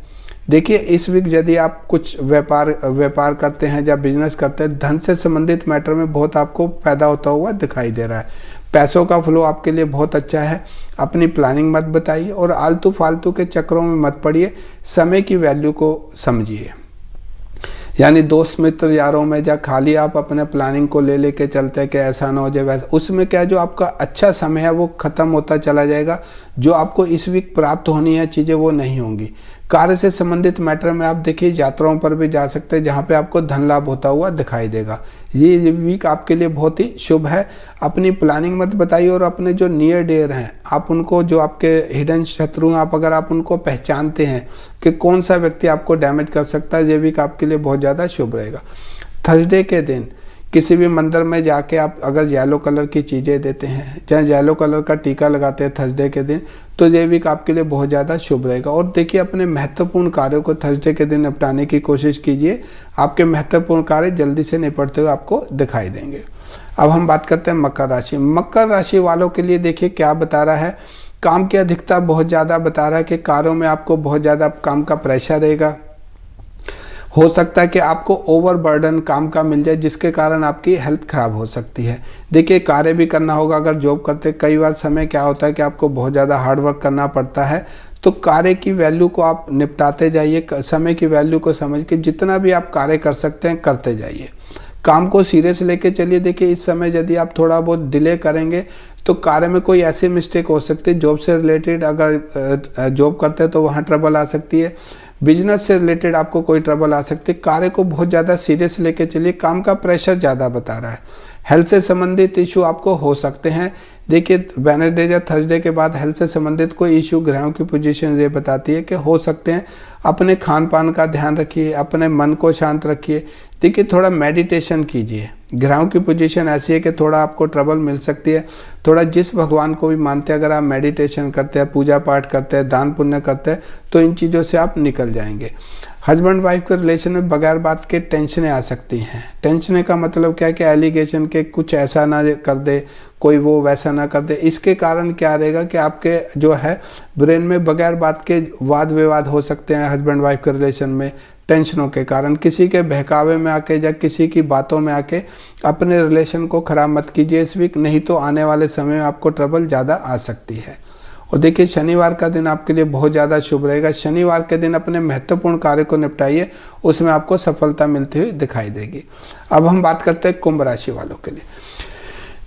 देखिए इस वीक यदि आप कुछ व्यापार करते हैं या बिजनेस करते हैं, धन से संबंधित मैटर में बहुत आपको फायदा होता हुआ दिखाई दे रहा है। पैसों का फ्लो आपके लिए बहुत अच्छा है। अपनी प्लानिंग मत बताइए और आलतू फालतू के चक्रों में मत पड़िए, समय की वैल्यू को समझिए। यानी दोस्त मित्र यारों में या खाली आप अपने प्लानिंग को ले लेके चलते हैं कि ऐसा ना हो जाए वैसा, उसमें क्या जो आपका अच्छा समय है वो खत्म होता चला जाएगा। जो आपको इस वीक प्राप्त होनी है चीज़ें वो नहीं होंगी। कार्य से संबंधित मैटर में आप देखिए यात्राओं पर भी जा सकते हैं, जहाँ पे आपको धन लाभ होता हुआ दिखाई देगा। ये वीक आपके लिए बहुत ही शुभ है। अपनी प्लानिंग मत बताइए और अपने जो नियर डियर हैं आप उनको, जो आपके हिडन शत्रु हैं, आप अगर आप उनको पहचानते हैं कि कौन सा व्यक्ति आपको डैमेज कर सकता है, ये वीक आपके लिए बहुत ज़्यादा शुभ रहेगा। थर्सडे के दिन किसी भी मंदिर में जाके आप अगर येलो कलर की चीज़ें देते हैं, चाहे येलो कलर का टीका लगाते हैं थर्सडे के दिन, तो ये वीक आपके लिए बहुत ज़्यादा शुभ रहेगा। और देखिए अपने महत्वपूर्ण कार्यों को थर्सडे के दिन निपटाने की कोशिश कीजिए, आपके महत्वपूर्ण कार्य जल्दी से निपटते हुए आपको दिखाई देंगे। अब हम बात करते हैं मकर राशि। मकर राशि वालों के लिए देखिए क्या बता रहा है, काम की अधिकता बहुत ज़्यादा बता रहा है कि कार्यों में आपको बहुत ज़्यादा काम का प्रेशर रहेगा। हो सकता है कि आपको ओवरबर्डन काम का मिल जाए जिसके कारण आपकी हेल्थ खराब हो सकती है। देखिए कार्य भी करना होगा, अगर जॉब करते कई बार समय क्या होता है कि आपको बहुत ज़्यादा हार्डवर्क करना पड़ता है, तो कार्य की वैल्यू को आप निपटाते जाइए, समय की वैल्यू को समझ के जितना भी आप कार्य कर सकते हैं करते जाइए, काम को सीरियस लेके चलिए। देखिए इस समय यदि आप थोड़ा बहुत डिले करेंगे तो कार्य में कोई ऐसी मिस्टेक हो सकती है, जॉब से रिलेटेड अगर जॉब करते हैं तो वहाँ ट्रबल आ सकती है, बिजनेस से रिलेटेड आपको कोई ट्रबल आ सकती है। कार्य को बहुत ज़्यादा सीरियस लेके चलिए, काम का प्रेशर ज़्यादा बता रहा है। हेल्थ से संबंधित इशू आपको हो सकते हैं, देखिए वेडनेसडे या थर्सडे के बाद हेल्थ से संबंधित कोई इश्यू, ग्रहों की पोजीशन ये बताती है कि हो सकते हैं। अपने खान पान का ध्यान रखिए, अपने मन को शांत रखिए। देखिए थोड़ा मेडिटेशन कीजिए। ग्रहों की पोजीशन ऐसी है कि थोड़ा आपको ट्रबल मिल सकती है। थोड़ा जिस भगवान को भी मानते हैं, अगर आप मेडिटेशन करते हैं, पूजा पाठ करते हैं, दान पुण्य करते हैं, तो इन चीज़ों से आप निकल जाएंगे। हस्बैंड वाइफ के रिलेशन में बगैर बात के टेंशनें आ सकती हैं। टेंशन का मतलब क्या है कि एलिगेशन के कुछ ऐसा ना कर दे, कोई वो वैसा ना कर दे। इसके कारण क्या रहेगा कि आपके जो है ब्रेन में बगैर बात के वाद विवाद हो सकते हैं। हस्बैंड वाइफ के रिलेशन में टेंशनों के कारण किसी के बहकावे में आके या किसी की बातों में आके अपने रिलेशन को खराब मत कीजिए इस वीक, नहीं तो आने वाले समय में आपको ट्रबल ज़्यादा आ सकती है। और देखिए शनिवार का दिन आपके लिए बहुत ज़्यादा शुभ रहेगा। शनिवार के दिन अपने महत्वपूर्ण कार्य को निपटाइए, उसमें आपको सफलता मिलती हुई दिखाई देगी। अब हम बात करते हैं कुंभ राशि वालों के लिए।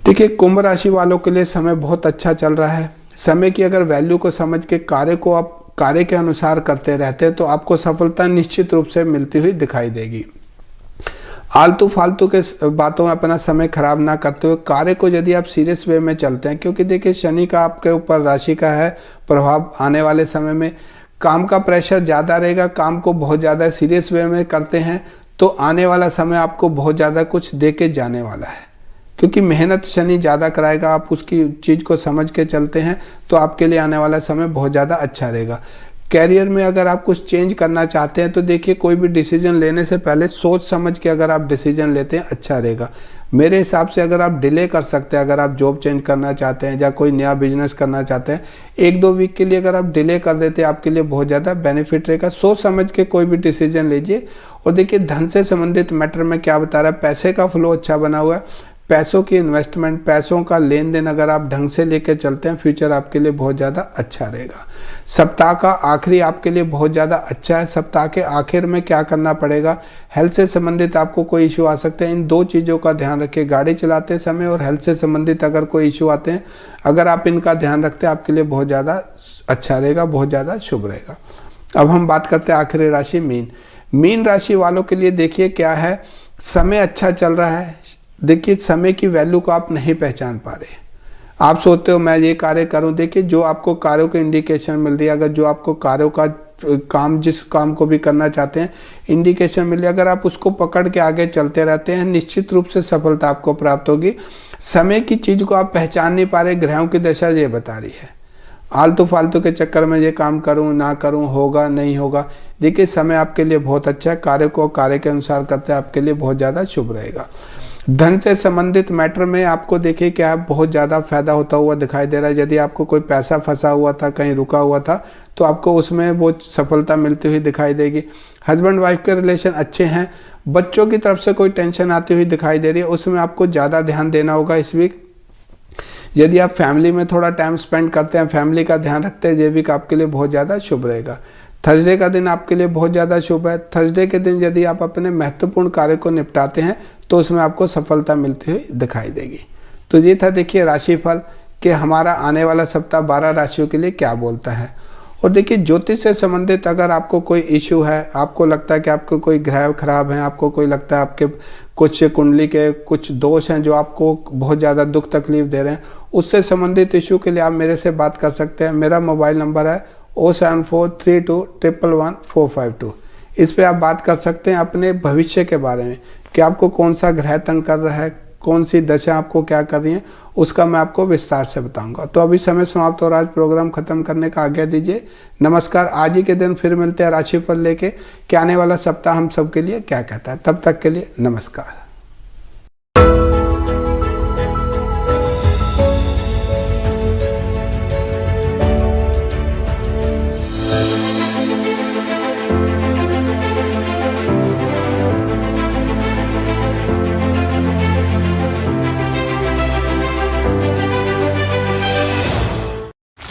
देखिए कुंभ राशि वालों के लिए समय बहुत अच्छा चल रहा है। समय की अगर वैल्यू को समझ के कार्य को आप कार्य के अनुसार करते रहते हैं तो आपको सफलता निश्चित रूप से मिलती हुई दिखाई देगी। आलतू फालतू के बातों में अपना समय खराब ना करते हुए कार्य को यदि आप सीरियस वे में चलते हैं, क्योंकि देखिए शनि का आपके ऊपर राशि का है प्रभाव, आने वाले समय में काम का प्रेशर ज़्यादा रहेगा। काम को बहुत ज़्यादा सीरियस वे में करते हैं तो आने वाला समय आपको बहुत ज़्यादा कुछ दे के जाने वाला है, क्योंकि मेहनत शनि ज़्यादा कराएगा। आप उसकी चीज़ को समझ के चलते हैं तो आपके लिए आने वाला समय बहुत ज़्यादा अच्छा रहेगा। कैरियर में अगर आप कुछ चेंज करना चाहते हैं तो देखिए कोई भी डिसीजन लेने से पहले सोच समझ के अगर आप डिसीजन लेते हैं अच्छा रहेगा। मेरे हिसाब से अगर आप डिले कर सकते हैं, अगर आप जॉब चेंज करना चाहते हैं या कोई नया बिजनेस करना चाहते हैं, 1-2 वीक के लिए अगर आप डिले कर देते हैं आपके लिए बहुत ज़्यादा बेनिफिट रहेगा। सोच समझ के कोई भी डिसीजन लीजिए। और देखिए धन से संबंधित मैटर में क्या बता रहा है, पैसे का फ्लो अच्छा बना हुआ है। पैसों की इन्वेस्टमेंट, पैसों का लेन देन अगर आप ढंग से लेकर चलते हैं, फ्यूचर आपके लिए बहुत ज़्यादा अच्छा रहेगा। सप्ताह का आखिरी आपके लिए बहुत ज़्यादा अच्छा है। सप्ताह के आखिर में क्या करना पड़ेगा, हेल्थ से संबंधित आपको कोई इशू आ सकते हैं, इन 2 चीज़ों का ध्यान रखिए। गाड़ी चलाते समय और हेल्थ से संबंधित अगर कोई इशू आते हैं, अगर आप इनका ध्यान रखते हैं आपके लिए बहुत ज़्यादा अच्छा रहेगा, बहुत ज़्यादा शुभ रहेगा। अब हम बात करते हैं आखिरी राशि मीन। मीन राशि वालों के लिए देखिए क्या है, समय अच्छा चल रहा है। देखिए समय की वैल्यू को आप नहीं पहचान पा रहे। आप सोचते हो मैं ये कार्य करूं, देखिए जो आपको कार्यों की इंडिकेशन मिल रही है, अगर जो आपको कार्यों का काम, जिस काम को भी करना चाहते हैं इंडिकेशन मिल रही है, अगर आप उसको पकड़ के आगे चलते रहते हैं निश्चित रूप से सफलता आपको प्राप्त होगी। समय की चीज को आप पहचान नहीं पा रहे, ग्रहों की दशा ये बता रही है। आलतू फालतू के चक्कर में ये काम करूं ना करूं, होगा नहीं होगा। देखिए समय आपके लिए बहुत अच्छा है। कार्य को कार्य के अनुसार करते हैं आपके लिए बहुत ज़्यादा शुभ रहेगा। धन से संबंधित मैटर में आपको देखिए क्या बहुत ज़्यादा फायदा होता हुआ दिखाई दे रहा है। यदि आपको कोई पैसा फंसा हुआ था, कहीं रुका हुआ था, तो आपको उसमें वो सफलता मिलती हुई दिखाई देगी। हस्बैंड वाइफ के रिलेशन अच्छे हैं। बच्चों की तरफ से कोई टेंशन आती हुई दिखाई दे रही है, उसमें आपको ज़्यादा ध्यान देना होगा इस वीक। यदि आप फैमिली में थोड़ा टाइम स्पेंड करते हैं, फैमिली का ध्यान रखते हैं, ये वीक आपके लिए बहुत ज़्यादा शुभ रहेगा। थर्सडे का दिन आपके लिए बहुत ज़्यादा शुभ है। थर्सडे के दिन यदि आप अपने महत्वपूर्ण कार्य को निपटाते हैं तो उसमें आपको सफलता मिलती हुई दिखाई देगी। तो ये था देखिए राशिफल कि हमारा आने वाला सप्ताह 12 राशियों के लिए क्या बोलता है। और देखिए ज्योतिष से संबंधित अगर आपको कोई इश्यू है, आपको लगता है कि आपको कोई ग्रह खराब है, आपको कोई लगता है आपके कुछ कुंडली के कुछ दोष हैं जो आपको बहुत ज़्यादा दुख तकलीफ दे रहे हैं, उससे संबंधित इश्यू के लिए आप मेरे से बात कर सकते हैं। मेरा मोबाइल नंबर है 07432111452। इस पे आप बात कर सकते हैं अपने भविष्य के बारे में कि आपको कौन सा ग्रह तंग कर रहा है, कौन सी दशा आपको क्या कर रही है, उसका मैं आपको विस्तार से बताऊंगा। तो अभी समय समाप्त हो रहा है, प्रोग्राम खत्म करने का आज्ञा दीजिए। नमस्कार। आज ही के दिन फिर मिलते हैं राशिफल लेके कि आने वाला सप्ताह हम सबके लिए क्या कहता है। तब तक के लिए नमस्कार।